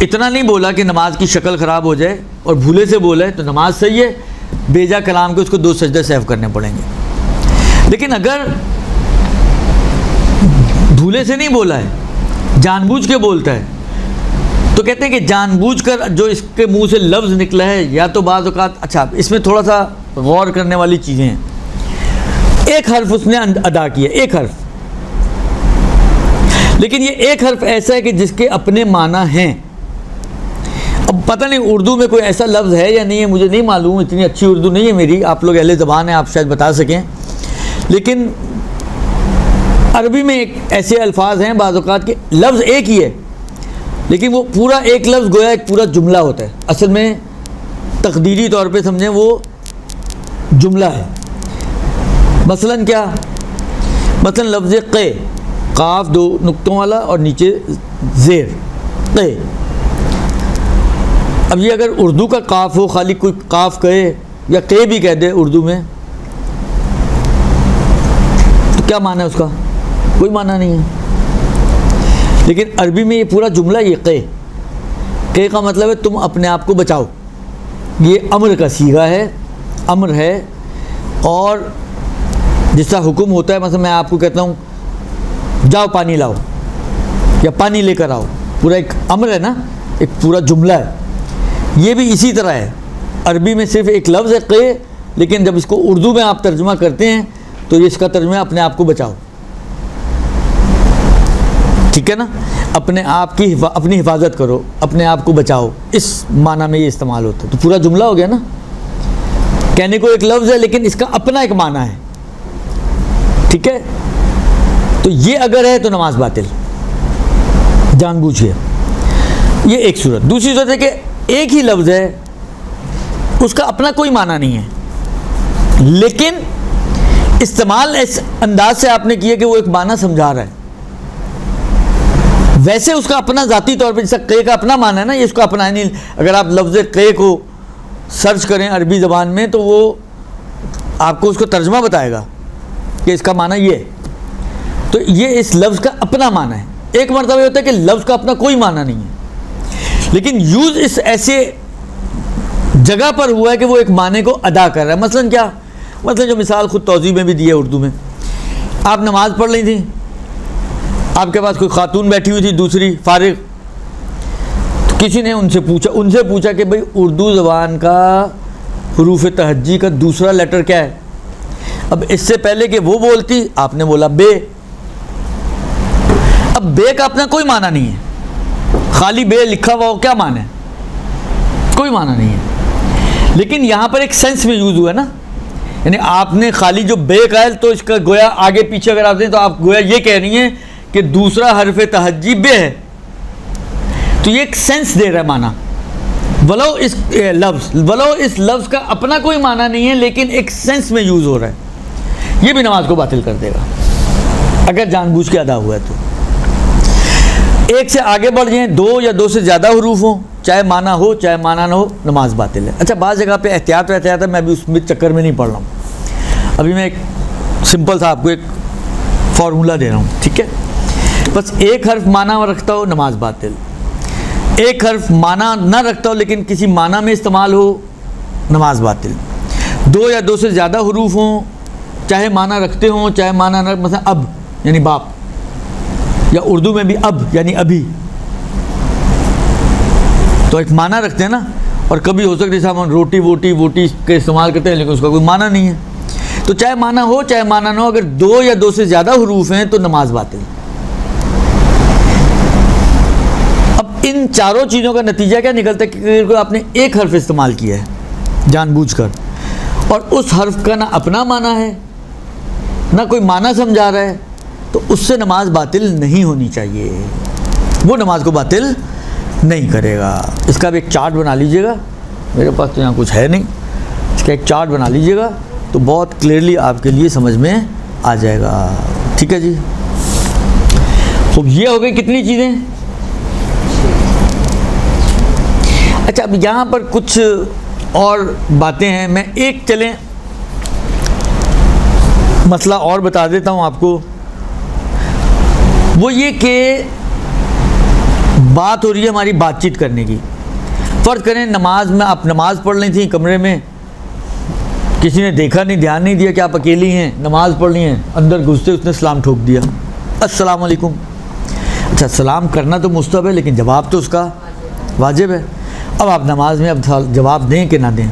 [SPEAKER 1] اتنا نہیں بولا کہ نماز کی شکل خراب ہو جائے اور بھولے سے بولے تو نماز صحیح ہے, بیجا کلام کے اس کو 2 سجدے سہو کرنے پڑیں گے. لیکن اگر بھولے سے نہیں بولا ہے, جان بوجھ کے بولتا ہے, تو کہتے ہیں کہ جان بوجھ کر جو اس کے منہ سے لفظ نکلا ہے, یا تو بعض اوقات, اچھا اس میں تھوڑا سا غور کرنے والی چیزیں ہیں. ایک حرف اس نے ادا کیا, ایک حرف, لیکن یہ ایک حرف ایسا ہے کہ جس کے اپنے معنی ہیں. اب پتہ نہیں اردو میں کوئی ایسا لفظ ہے یا نہیں ہے, مجھے نہیں معلوم, اتنی اچھی اردو نہیں ہے میری, آپ لوگ اہل زبان ہیں, آپ شاید بتا سکیں. لیکن عربی میں ایک ایسے الفاظ ہیں بعض اوقات کے لفظ ایک ہی ہے, لیکن وہ پورا ایک لفظ گویا ایک پورا جملہ ہوتا ہے. اصل میں تقدیری طور پہ سمجھیں وہ جملہ ہے. مثلاً کیا, مثلاً لفظ قے, قاف 2 نقطوں والا اور نیچے زیر, قے. اب یہ اگر اردو کا قاف ہو, خالی کوئی قاف کہے یا قے بھی کہہ دے اردو میں, تو کیا معنی ہے اس کا؟ کوئی معنی نہیں ہے. لیکن عربی میں یہ پورا جملہ, یہ قے, قے کا مطلب ہے تم اپنے آپ کو بچاؤ. یہ امر کا صیغہ ہے, امر ہے, اور جس طرح حکم ہوتا ہے, مثلا میں آپ کو کہتا ہوں جاؤ پانی لاؤ یا پانی لے کر آؤ, پورا ایک امر ہے نا, ایک پورا جملہ ہے. یہ بھی اسی طرح ہے. عربی میں صرف ایک لفظ ہے قے, لیکن جب اس کو اردو میں آپ ترجمہ کرتے ہیں تو اس کا ترجمہ اپنے آپ کو بچاؤ. ٹھیک ہے نا, اپنے آپ کی اپنی حفاظت کرو, اپنے آپ کو بچاؤ, اس معنی میں یہ استعمال ہوتا ہے. تو پورا جملہ ہو گیا نا, کہنے کو ایک لفظ ہے لیکن اس کا اپنا ایک معنی ہے. ٹھیک ہے, تو یہ اگر ہے تو نماز باطل, جان بوجھے. یہ ایک صورت. دوسری صورت ہے کہ ایک ہی لفظ ہے, اس کا اپنا کوئی معنی نہیں ہے, لیکن استعمال اس انداز سے آپ نے کیا کہ وہ ایک معنی سمجھا رہا ہے. ویسے اس کا اپنا ذاتی طور پہ, جیسا قے کا اپنا معنی ہے نا, یہ اس کا اپنا نہیں. اگر آپ لفظ قے کو سرچ کریں عربی زبان میں تو وہ آپ کو اس کو ترجمہ بتائے گا کہ اس کا معنی یہ ہے. تو یہ اس لفظ کا اپنا معنی ہے. ایک مرتبہ یہ ہوتا ہے کہ لفظ کا اپنا کوئی معنی نہیں ہے, لیکن یوز اس ایسے جگہ پر ہوا ہے کہ وہ ایک معنی کو ادا کر رہا ہے. مثلاً کیا, مثلاً جو مثال خود توضیح میں بھی دی ہے اردو میں, آپ نماز پڑھ رہی تھیں, آپ کے پاس کوئی خاتون بیٹھی ہوئی تھی دوسری فارغ, تو کسی نے ان سے پوچھا کہ بھئی اردو زبان کا حروف تہجی کا دوسرا لیٹر کیا ہے؟ اب اس سے پہلے کہ وہ بولتی, آپ نے بولا بے. اب بے کا اپنا کوئی معنی نہیں ہے, خالی بے لکھا ہوا ہو, کیا معنی ہے؟ کوئی معنی نہیں ہے. لیکن یہاں پر ایک سینس میں یوز ہوا ہے نا, یعنی آپ نے خالی جو بے کہا ہے تو اس کا گویا آگے پیچھے اگر آپ دیں تو آپ گویا یہ کہہ رہی ہیں کہ دوسرا حرف تہجی بے ہے. تو یہ ایک سینس دے رہا ہے معنی, ولو اس لفظ کا اپنا کوئی معنی نہیں ہے, لیکن ایک سینس میں یوز ہو رہا ہے. یہ بھی نماز کو باطل کر دے گا اگر جان بوجھ کے ادا ہوا ہے تو. ایک سے آگے بڑھ جائیں، 2 یا 2 سے زیادہ حروف ہوں، چاہے معنی ہو چاہے معنی نہ ہو، نماز باطل ہے۔ اچھا بعض جگہ پہ احتیاط ہے، میں ابھی اس میں چکر میں نہیں پڑھ رہا ہوں، ابھی میں ایک سمپل سا آپ کو ایک فارمولہ دے رہا ہوں، ٹھیک ہے؟ بس ایک حرف معنی رکھتا ہو نماز باطل، ایک حرف معنی نہ رکھتا ہو لیکن کسی معنی میں استعمال ہو، نماز باطل۔ 2 یا 2 سے زیادہ حروف ہوں، چاہے معنی رکھتے ہوں چاہے معنی نہ، مثلا اب یعنی باپ، یا اردو میں بھی اب یعنی ابھی، تو ایک معنی رکھتے ہیں نا، اور کبھی ہو سکتا ہے جیسے ہم روٹی ووٹی کے استعمال کرتے ہیں لیکن اس کا کوئی معنی نہیں ہے، تو چاہے معنی ہو چاہے معنی نہ ہو، اگر 2 یا 2 سے زیادہ حروف ہیں تو نماز باطل۔ اب ان چاروں چیزوں کا نتیجہ کیا نکلتا ہے کہ آپ نے ایک حرف استعمال کیا ہے جان بوجھ کر، اور اس حرف کا نہ اپنا معنی ہے نہ کوئی معنی سمجھا رہا ہے، تو اس سے نماز باطل نہیں ہونی چاہیے، وہ نماز کو باطل نہیں کرے گا۔ اس کا بھی ایک چارٹ بنا لیجئے گا، میرے پاس تو یہاں کچھ ہے نہیں، اس کا ایک چارٹ بنا لیجئے گا تو بہت کلیئرلی آپ کے لیے سمجھ میں آ جائے گا، ٹھیک ہے جی؟ خوب، یہ ہو گئی کتنی چیزیں؟ اچھا اب یہاں پر کچھ اور باتیں ہیں، میں ایک چلیں مسئلہ اور بتا دیتا ہوں آپ کو، وہ یہ کہ بات ہو رہی ہے ہماری بات چیت کرنے کی۔ فرض کریں نماز میں آپ نماز پڑھ رہی تھیں کمرے میں، کسی نے دیکھا نہیں، دھیان نہیں دیا کہ آپ اکیلی ہیں، نماز پڑھ رہی ہیں، اندر گھستے اس نے سلام ٹھوک دیا، السلام علیکم۔ اچھا سلام کرنا تو مستحب ہے لیکن جواب تو اس کا واجب ہے۔ اب آپ نماز میں اب جواب دیں کہ نہ دیں،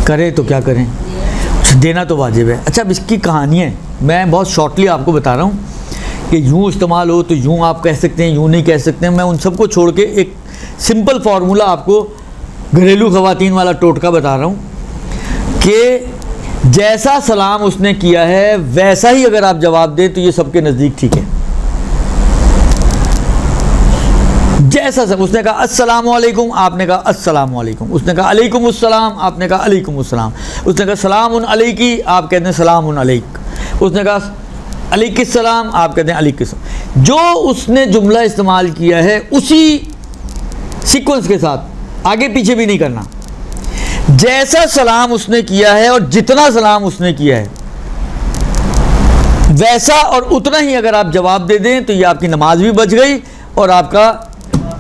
[SPEAKER 1] کریں تو کیا کریں، دینا تو واجب ہے۔ اچھا اب اس کی کہانی ہے، میں بہت شارٹلی آپ کو بتا رہا ہوں کہ یوں استعمال ہو تو یوں آپ کہہ سکتے ہیں، یوں نہیں کہہ سکتے ہیں، میں ان سب کو چھوڑ کے ایک سمپل فارمولہ آپ کو گھریلو خواتین والا ٹوٹکا بتا رہا ہوں کہ جیسا سلام اس نے کیا ہے ویسا ہی اگر آپ جواب دیں تو یہ سب کے نزدیک ٹھیک ہے۔ جیسا سب، اس نے کہا السلام علیکم، آپ نے کہا السلام علیکم، اس نے کہا علیکم السلام، آپ نے کہا علیکم السلام، اس نے کہا سلام علیکی، آپ کہتے ہیں سلام علیک، اس نے کہا علیک السلام، آپ کہتے ہیں علیک السلام۔ جو اس نے جملہ استعمال کیا ہے اسی سیکوینس کے ساتھ، آگے پیچھے بھی نہیں کرنا، جیسا سلام اس نے کیا ہے اور جتنا سلام اس نے کیا ہے ویسا اور اتنا ہی اگر آپ جواب دے دیں تو یہ آپ کی نماز بھی بچ گئی اور آپ کا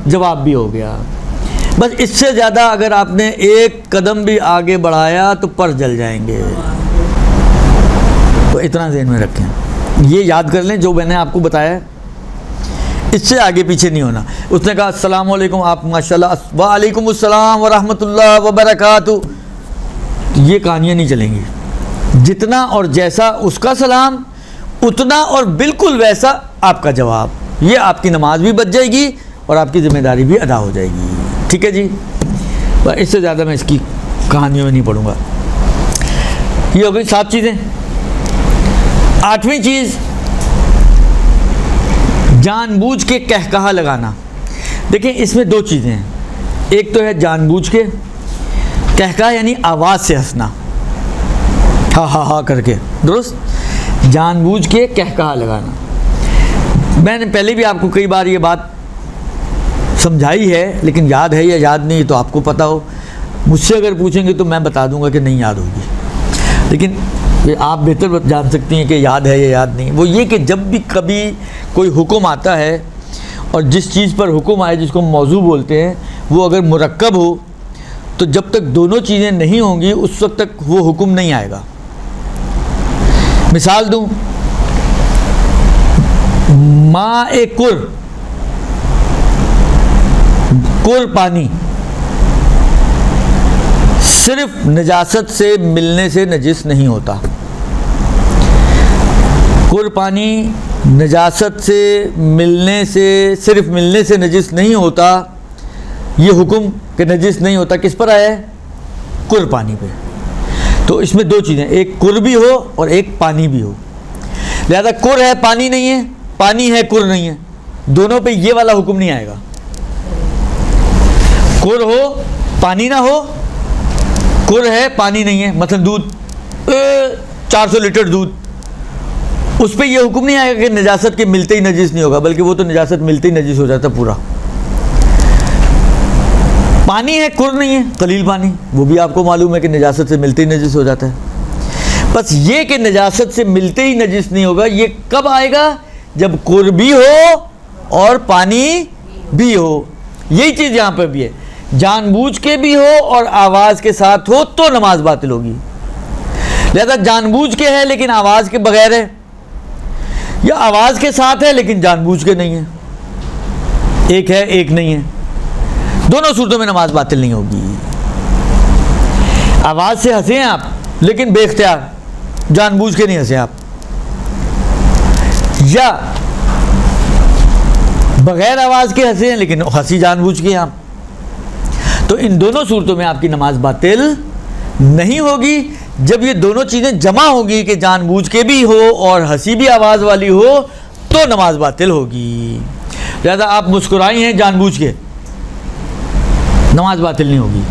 [SPEAKER 1] جواب بھی ہو گیا۔ بس اس سے زیادہ اگر آپ نے ایک قدم بھی آگے بڑھایا تو پر جل جائیں گے، تو اتنا ذہن میں رکھیں، یہ یاد کر لیں جو میں نے آپ کو بتایا ہے، اس سے آگے پیچھے نہیں ہونا۔ اس نے کہا السلام علیکم، آپ ماشاءاللہ وعلیکم السلام ورحمۃ اللہ وبرکاتہ، یہ کہانیاں نہیں چلیں گی، جتنا اور جیسا اس کا سلام اتنا اور بالکل ویسا آپ کا جواب، یہ آپ کی نماز بھی بچ جائے گی اور آپ کی ذمہ داری بھی ادا ہو جائے گی، ٹھیک ہے جی؟ اس سے زیادہ میں اس کی کہانیوں میں نہیں پڑھوں گا۔ یہ ہو گئی 7 چیزیں۔ 8ویں چیز جان بوجھ کے کہکہا لگانا۔ دیکھیں اس میں 2 چیزیں ہیں، ایک تو ہے جان بوجھ کے کہکہا یعنی آواز سے ہنسنا، ہا ہا ہا کر کے، درست؟ جان بوجھ کے کہکہا لگانا۔ میں نے پہلے بھی آپ کو کئی بار یہ بات سمجھائی ہے لیکن یاد ہے یا یاد نہیں تو آپ کو پتہ ہو، مجھ سے اگر پوچھیں گے تو میں بتا دوں گا کہ نہیں یاد ہوگی، لیکن آپ بہتر جان سکتی ہیں کہ یاد ہے یا یاد نہیں۔ وہ یہ کہ جب بھی کبھی کوئی حکم آتا ہے اور جس چیز پر حکم آئے جس کو موضوع بولتے ہیں وہ اگر مرکب ہو تو جب تک دونوں چیزیں نہیں ہوں گی اس وقت تک وہ حکم نہیں آئے گا۔ مثال دوں، ماء کر، کر پانی، صرف نجاست سے ملنے سے نجس نہیں ہوتا۔ کر پانی نجاست سے ملنے سے، صرف ملنے سے نجس نہیں ہوتا، یہ حکم کہ نجس نہیں ہوتا کس پر آیا ہے؟ کر پانی پہ۔ تو اس میں 2 چیزیں، ایک کر بھی ہو اور ایک پانی بھی ہو، لہذا کر ہے پانی نہیں ہے، پانی ہے کر نہیں ہے، دونوں پہ یہ والا حکم نہیں آئے گا۔ کر ہو پانی نہ ہو، کر ہے پانی نہیں ہے، مثلا دودھ 400 لیٹر دودھ، اس پہ یہ حکم نہیں آئے گا کہ نجاست کے ملتے ہی نجس نہیں ہوگا، بلکہ وہ تو نجاست ملتے ہی نجس ہو جاتا پورا۔ پانی ہے، کر نہیں ہے، قلیل پانی، وہ بھی آپ کو معلوم ہے کہ نجاست سے ملتے ہی نجس ہو جاتا ہے۔ بس یہ کہ نجاست سے ملتے ہی نجس نہیں ہوگا، یہ کب آئے گا؟ جب کر بھی ہو اور پانی بھی ہو۔ یہی چیز یہاں پہ بھی ہے، جان بوجھ کے بھی ہو اور آواز کے ساتھ ہو تو نماز باطل ہوگی۔ لہذا جان بوجھ کے ہے لیکن آواز کے بغیر ہے، یا آواز کے ساتھ ہے لیکن جان بوجھ کے نہیں ہے، ایک ہے ایک نہیں ہے، دونوں صورتوں میں نماز باطل نہیں ہوگی۔ آواز سے ہنسے ہیں آپ لیکن بے اختیار، جان بوجھ کے نہیں ہنسے آپ، یا بغیر آواز کے ہنسے ہیں لیکن ہنسی جان بوجھ کے آپ، تو ان دونوں صورتوں میں آپ کی نماز باطل نہیں ہوگی۔ جب یہ دونوں چیزیں جمع ہوگی کہ جان بوجھ کے بھی ہو اور ہنسی بھی آواز والی ہو تو نماز باطل ہوگی۔ لہذا آپ مسکرائی ہیں جان بوجھ کے، نماز باطل نہیں ہوگی۔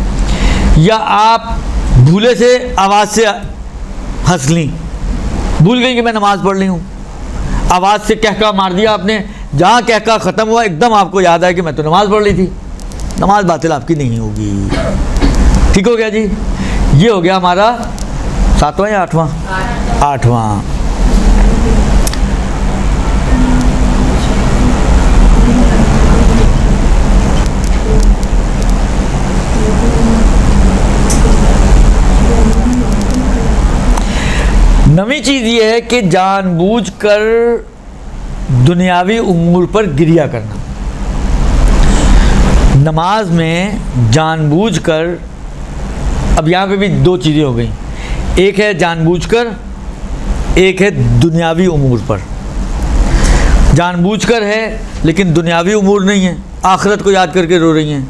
[SPEAKER 1] یا آپ بھولے سے آواز سے ہنس لیں، بھول گئی کہ میں نماز پڑھ لی ہوں، آواز سے کہکا مار دیا آپ نے، جہاں کہکا ختم ہوا ایک دم آپ کو یاد آیا کہ میں تو نماز پڑھ لی تھی، نماز باطل آپ کی نہیں ہوگی۔ ٹھیک ہو گیا جی؟ یہ ہو گیا ہمارا 7واں یا 8واں؟ 8واں۔ نویں چیز یہ ہے کہ جان بوجھ کر دنیاوی امور پر گریہ کرنا۔ نماز میں جان بوجھ کر، اب یہاں پہ بھی دو چیزیں ہو گئیں، ایک ہے جان بوجھ کر، ایک ہے دنیاوی امور پر۔ جان بوجھ کر ہے لیکن دنیاوی امور نہیں ہے، آخرت کو یاد کر کے رو رہی ہیں،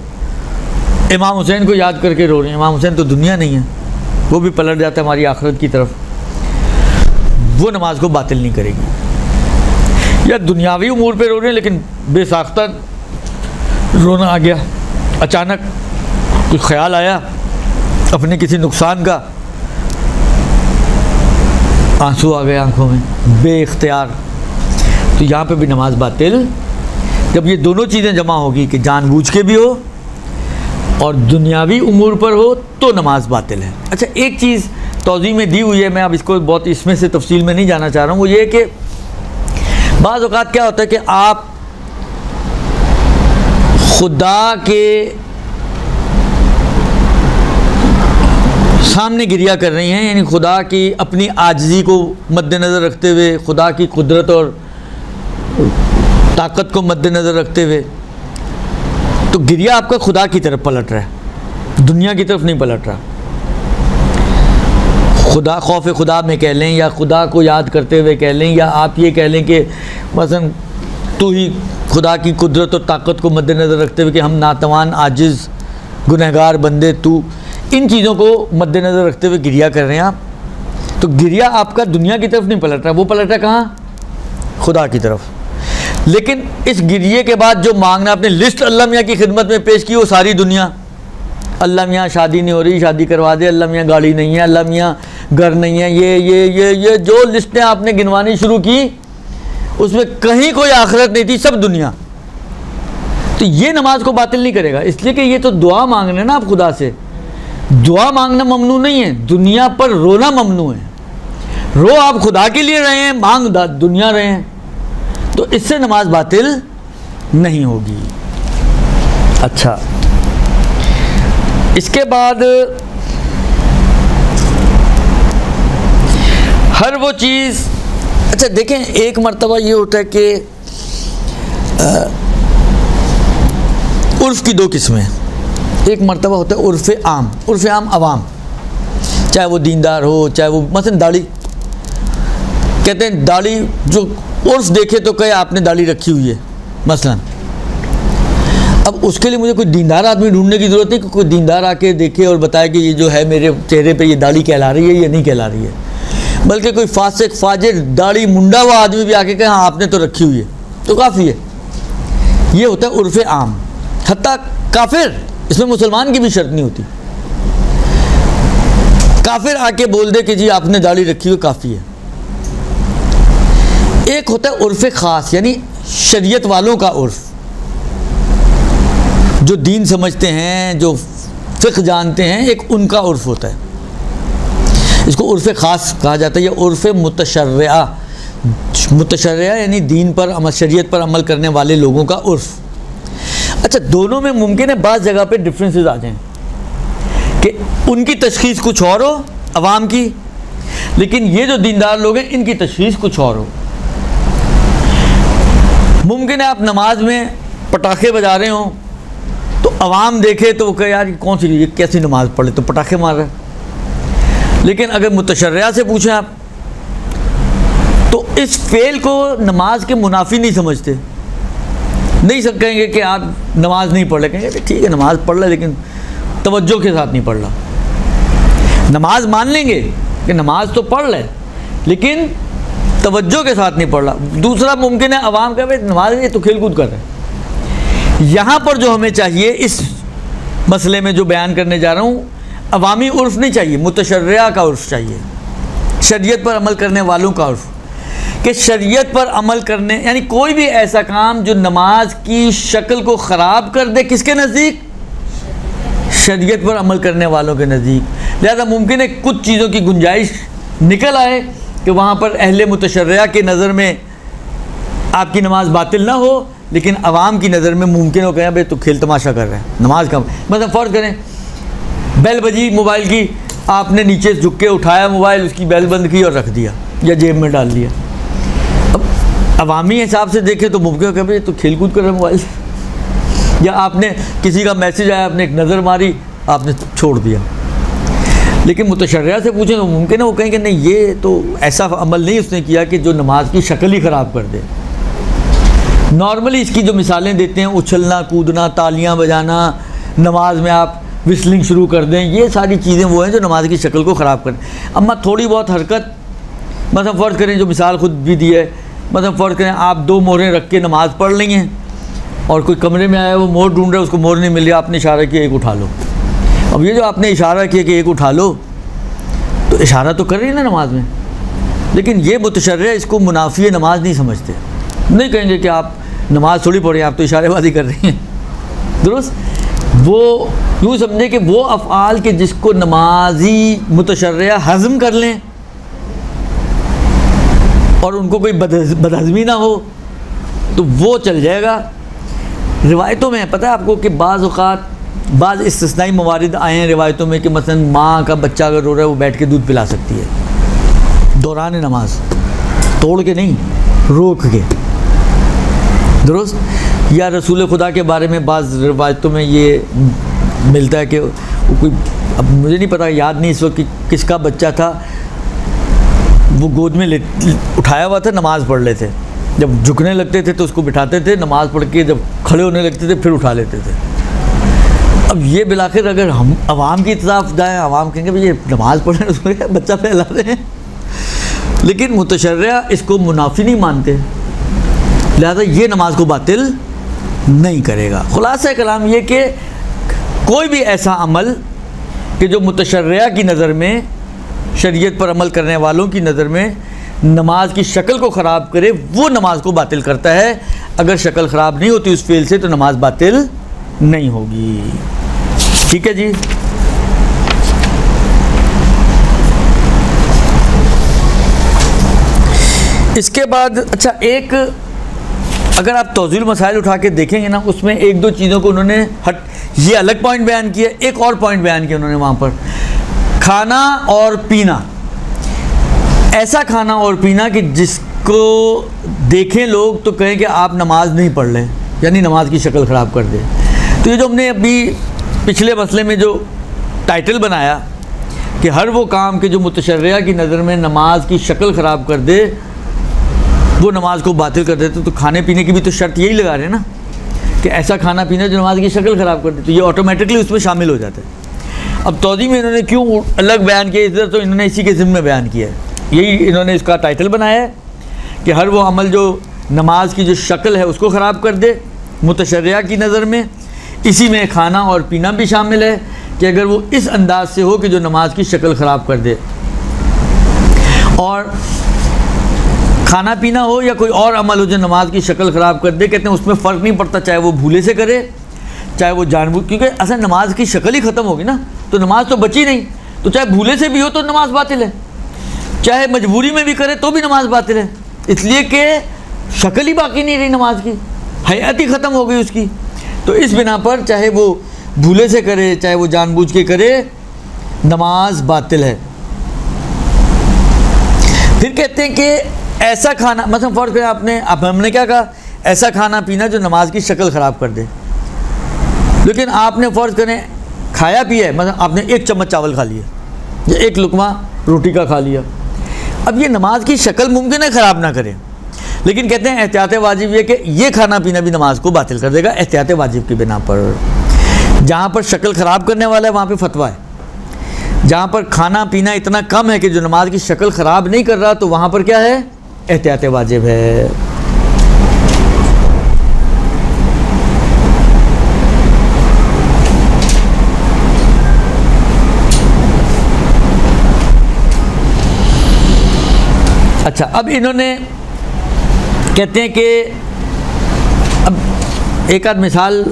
[SPEAKER 1] امام حسین کو یاد کر کے رو رہی ہیں، امام حسین تو دنیا نہیں ہے، وہ بھی پلٹ جاتا ہے ہماری آخرت کی طرف، وہ نماز کو باطل نہیں کرے گی۔ یا دنیاوی امور پہ رو رہے ہیں لیکن بے ساختہ رونا آ گیا، اچانک کوئی خیال آیا اپنے کسی نقصان کا، آنسو آ گئے آنکھوں میں بے اختیار، تو یہاں پہ بھی نماز باطل۔ جب یہ دونوں چیزیں جمع ہوگی کہ جان بوجھ کے بھی ہو اور دنیاوی امور پر ہو تو نماز باطل ہے۔ اچھا ایک چیز توضیح میں دی ہوئی ہے، میں اب اس کو بہت اس میں سے تفصیل میں نہیں جانا چاہ رہا ہوں، وہ یہ کہ بعض اوقات کیا ہوتا ہے کہ آپ خدا کے سامنے گریہ کر رہی ہیں، یعنی خدا کی اپنی عاجزی کو مد نظر رکھتے ہوئے، خدا کی قدرت اور طاقت کو مد نظر رکھتے ہوئے، تو گریہ آپ کا خدا کی طرف پلٹ رہا ہے، دنیا کی طرف نہیں پلٹ رہا۔ خدا، خوف خدا میں کہہ لیں یا خدا کو یاد کرتے ہوئے کہہ لیں، یا آپ یہ کہہ لیں کہ مثلا تو ہی خدا کی قدرت اور طاقت کو مد نظر رکھتے ہوئے کہ ہم ناتوان عاجز گنہگار بندے، تو ان چیزوں کو مد نظر رکھتے ہوئے گریہ کر رہے ہیں آپ، تو گریہ آپ کا دنیا کی طرف نہیں پلٹ رہا، وہ پلٹ رہا کہاں؟ خدا کی طرف۔ لیکن اس گریے کے بعد جو مانگنا آپ نے لسٹ اللہ میاں کی خدمت میں پیش کی، وہ ساری دنیا، اللہ میاں شادی نہیں ہو رہی، شادی کروا دے، اللہ میاں گاڑی نہیں ہے، اللہ میاں گھر نہیں ہے، یہ جو لسٹیں آپ نے گنوانی شروع کی اس میں کہیں کوئی آخرت نہیں تھی، سب دنیا، تو یہ نماز کو باطل نہیں کرے گا، اس لیے کہ یہ تو دعا مانگ رہے ہیں نا آپ خدا سے، دعا مانگنا ممنوع نہیں ہے، دنیا پر رونا ممنوع ہے، رو آپ خدا کے لیے رہے ہیں، مانگ دنیا رہے ہیں، تو اس سے نماز باطل نہیں ہوگی۔ اچھا اس کے بعد ہر وہ چیز، اچھا دیکھیں ایک مرتبہ یہ ہوتا ہے کہ عرف کی دو قسمیں، ایک مرتبہ ہوتا ہے عرف عام، عرف عام عوام، چاہے وہ دیندار ہو چاہے وہ مثلا داڑھی، کہتے ہیں داڑھی جو عرف دیکھے تو کہے آپ نے داڑھی رکھی ہوئی ہے مثلا، اب اس کے لیے مجھے کوئی دیندار آدمی ڈھونڈنے کی ضرورت نہیں کہ کوئی دیندار آ کے دیکھے اور بتائے کہ یہ جو ہے میرے چہرے پہ یہ داڑھی کہلا رہی ہے یا نہیں کہلا رہی ہے، بلکہ کوئی فاسق فاجر داڑھی منڈا ہوا آدمی بھی آ کے کہے ہاں آپ نے تو رکھی ہوئی ہے تو کافی ہے۔ یہ ہوتا ہے عرف عام، حتیٰ کافر، اس میں مسلمان کی بھی شرط نہیں ہوتی، کافر آ کے بول دے کہ جی آپ نے داڑھی رکھی ہوئی کافی ہے۔ ایک ہوتا ہے عرف خاص، یعنی شریعت والوں کا عرف، جو دین سمجھتے ہیں، جو فقہ جانتے ہیں، ایک ان کا عرف ہوتا ہے، اس کو عرف خاص کہا جاتا ہے، یا عرف متشرعہ، متشرعہ یعنی دین پر عمل، شریعت پر عمل کرنے والے لوگوں کا عرف۔ اچھا، دونوں میں ممکن ہے بعض جگہ پہ ڈفرینسز آ جائیں کہ ان کی تشخیص کچھ اور ہو عوام کی، لیکن یہ جو دیندار لوگ ہیں ان کی تشخیص کچھ اور ہو۔ ممکن ہے آپ نماز میں پٹاخے بجا رہے ہوں تو عوام دیکھے تو وہ کہے یار یہ کون سی، یہ کیسی نماز پڑھے تو پٹاخے مار رہے ہیں، لیکن اگر متشرعہ سے پوچھیں آپ تو اس فعل کو نماز کے منافی نہیں سمجھتے، نہیں کہیں گے کہ آپ نماز نہیں پڑھ رہے، کہیں گے کہ ٹھیک ہے نماز پڑھ رہے لیکن توجہ کے ساتھ نہیں پڑھ رہا۔ نماز مان لیں گے کہ نماز تو پڑھ رہے لیکن توجہ کے ساتھ نہیں پڑھ رہا۔ دوسرا ممکن ہے عوام کا بھائی نماز یہ تو کھیل کود کر رہے ہیں۔ یہاں پر جو ہمیں چاہیے اس مسئلے میں جو بیان کرنے جا رہا ہوں، عوامی عرف نہیں چاہیے، متشرعہ کا عرف چاہیے، شریعت پر عمل کرنے والوں کا عرف، کہ شریعت پر عمل کرنے یعنی کوئی بھی ایسا کام جو نماز کی شکل کو خراب کر دے، کس کے نزدیک؟ شریعت پر عمل کرنے والوں کے نزدیک۔ لہذا ممکن ہے کچھ چیزوں کی گنجائش نکل آئے کہ وہاں پر اہل متشرعہ کی نظر میں آپ کی نماز باطل نہ ہو، لیکن عوام کی نظر میں ممکن ہو کہ بھائی تو کھیل تماشا کر رہے ہیں نماز کا۔ مثلا فرض کریں بیل بجی موبائل کی، آپ نے نیچے جھک کے اٹھایا موبائل، اس کی بیل بند کی اور رکھ دیا یا جیب میں ڈال دیا۔ اب عوامی حساب سے دیکھیں تو ممکن ہو کہ بھائی تو کھیل کود کر رہے ہیں موبائل سے، یا آپ نے کسی کا میسج آیا، آپ نے ایک نظر ماری، آپ نے چھوڑ دیا۔ لیکن متشرعہ سے پوچھیں تو ممکن ہے وہ کہیں کہ نہیں یہ تو ایسا عمل نہیں اس نے کیا کہ جو نماز کی شکل ہی خراب کر دے۔ نارملی اس کی جو مثالیں دیتے ہیں، اچھلنا کودنا، تالیاں بجانا، نماز میں آپ وسلنگ شروع کر دیں، یہ ساری چیزیں وہ ہیں جو نماز کی شکل کو خراب کریں۔ اما تھوڑی بہت حرکت، مثلا فرض کریں جو مثال خود بھی دی ہے، مثلا فرض کریں آپ 2 مہریں رکھ کے نماز پڑھ لیں گے اور کوئی کمرے میں آیا وہ مہر ڈھونڈ رہا ہے، اس کو مہر نہیں مل رہا، آپ نے اشارہ کیا ایک اٹھا لو۔ اب یہ جو آپ نے اشارہ کیا کہ ایک اٹھا لو، تو اشارہ تو کر رہی ہے نا نماز میں، لیکن یہ متشرعہ اس کو منافی نماز نہیں سمجھتے، نہیں کہیں گے کہ آپ نماز تھوڑی پڑھ رہی ہیں، آپ تو اشارے بازی کر رہی ہیں، درست؟ وہ یوں سمجھے کہ وہ افعال کے جس کو نمازی متشرعہ ہضم کر لیں اور ان کو کوئی بدہضمی نہ ہو تو وہ چل جائے گا۔ روایتوں میں پتہ ہے آپ کو کہ بعض اوقات بعض استثنائی موارد آئے ہیں روایتوں میں کہ مثلا ماں کا بچہ اگر رو رہا ہے وہ بیٹھ کے دودھ پلا سکتی ہے دوران نماز، توڑ کے نہیں، روک کے، درست؟ یا رسول خدا کے بارے میں بعض روایتوں میں یہ ملتا ہے کہ وہ کوئی، اب مجھے نہیں پتہ، یاد نہیں اس وقت کہ کس کا بچہ تھا، وہ گود میں اٹھایا ہوا تھا، نماز پڑھ رہے تھے، جب جھکنے لگتے تھے تو اس کو بٹھاتے تھے، نماز پڑھ کے جب کھڑے ہونے لگتے تھے پھر اٹھا لیتے تھے۔ اب یہ بالآخر اگر ہم عوام کی طرف جائیں، عوام کہیں گے بھئی یہ نماز پڑھ رہے ہیں، اس میں بچہ پھیلا رہے ہیں، لیکن متشرعہ اس کو منافی نہیں مانتے، لہذا یہ نماز کو باطل نہیں کرے گا۔ خلاصہ کلام یہ کہ کوئی بھی ایسا عمل کہ جو متشرعہ کی نظر میں، شریعت پر عمل کرنے والوں کی نظر میں نماز کی شکل کو خراب کرے، وہ نماز کو باطل کرتا ہے۔ اگر شکل خراب نہیں ہوتی اس فعل سے تو نماز باطل نہیں ہوگی۔ ٹھیک ہے جی؟ اس کے بعد اچھا ایک اگر آپ توضیح المسائل اٹھا کے دیکھیں گے نا، اس میں 1-2 چیزوں کو انہوں نے یہ الگ پوائنٹ بیان کیا، ایک اور پوائنٹ بیان کیا انہوں نے وہاں پر، کھانا اور پینا، ایسا کھانا اور پینا کہ جس کو دیکھیں لوگ تو کہیں کہ آپ نماز نہیں پڑھ لیں، یعنی نماز کی شکل خراب کر دیں۔ تو یہ جو ہم نے ابھی پچھلے مسئلے میں جو ٹائٹل بنایا کہ ہر وہ کام کہ جو متشرعہ کی نظر میں نماز کی شکل خراب کر دے وہ نماز کو باطل کر دیتے، تو کھانے پینے کی بھی تو شرط یہی لگا رہے ہیں نا کہ ایسا کھانا پینا جو نماز کی شکل خراب کر دے، تو یہ آٹومیٹکلی اس میں شامل ہو جاتا ہے۔ اب توضیح میں انہوں نے کیوں الگ بیان کیا ادھر، تو انہوں نے اسی کے ضمن میں بیان کیا ہے، یہی انہوں نے اس کا ٹائٹل بنایا ہے کہ ہر وہ عمل جو نماز کی جو شکل ہے اس کو خراب کر دے متشرعہ کی نظر میں، اسی میں کھانا اور پینا بھی شامل ہے کہ اگر وہ اس انداز سے ہو کہ جو نماز کی شکل خراب کر دے۔ اور کھانا پینا ہو یا کوئی اور عمل ہو جو نماز کی شکل خراب کر دے، کہتے ہیں اس میں فرق نہیں پڑتا، چاہے وہ بھولے سے کرے چاہے وہ جان بوجھ، کیونکہ اصل نماز کی شکل ہی ختم ہوگی نا، تو نماز تو بچی نہیں، تو چاہے بھولے سے بھی ہو تو نماز باطل ہے، چاہے مجبوری میں بھی کرے تو بھی نماز باطل ہے، اس لیے کہ شکل ہی باقی نہیں رہی نماز کی، حیات ہی ختم ہو گئی اس کی۔ تو اس بنا پر چاہے وہ بھولے سے کرے چاہے وہ جان بوجھ کے کرے، نماز باطل ہے۔ پھر کہتے ہیں کہ ایسا کھانا، مثلا فرض کریں ہم نے کیا کہا، ایسا کھانا پینا جو نماز کی شکل خراب کر دے، لیکن آپ نے فرض کریں کھایا پیا ہے، مثلا آپ نے 1 چمچ چاول کھا لیا یا 1 لقمہ روٹی کا کھا لیا، اب یہ نماز کی شکل ممکن ہے خراب نہ کرے، لیکن کہتے ہیں احتیاط واجب یہ کہ یہ کھانا پینا بھی نماز کو باطل کر دے گا احتیاط واجب کی بنا پر۔ جہاں پر شکل خراب کرنے والا ہے وہاں پہ فتویٰ ہے، جہاں پر کھانا پینا اتنا کم ہے کہ جو نماز کی شکل خراب نہیں کر رہا تو وہاں پر کیا ہے، احتیاط واجب ہے۔ اچھا، اب انہوں نے کہتے ہیں کہ اب ایک آدھ مثال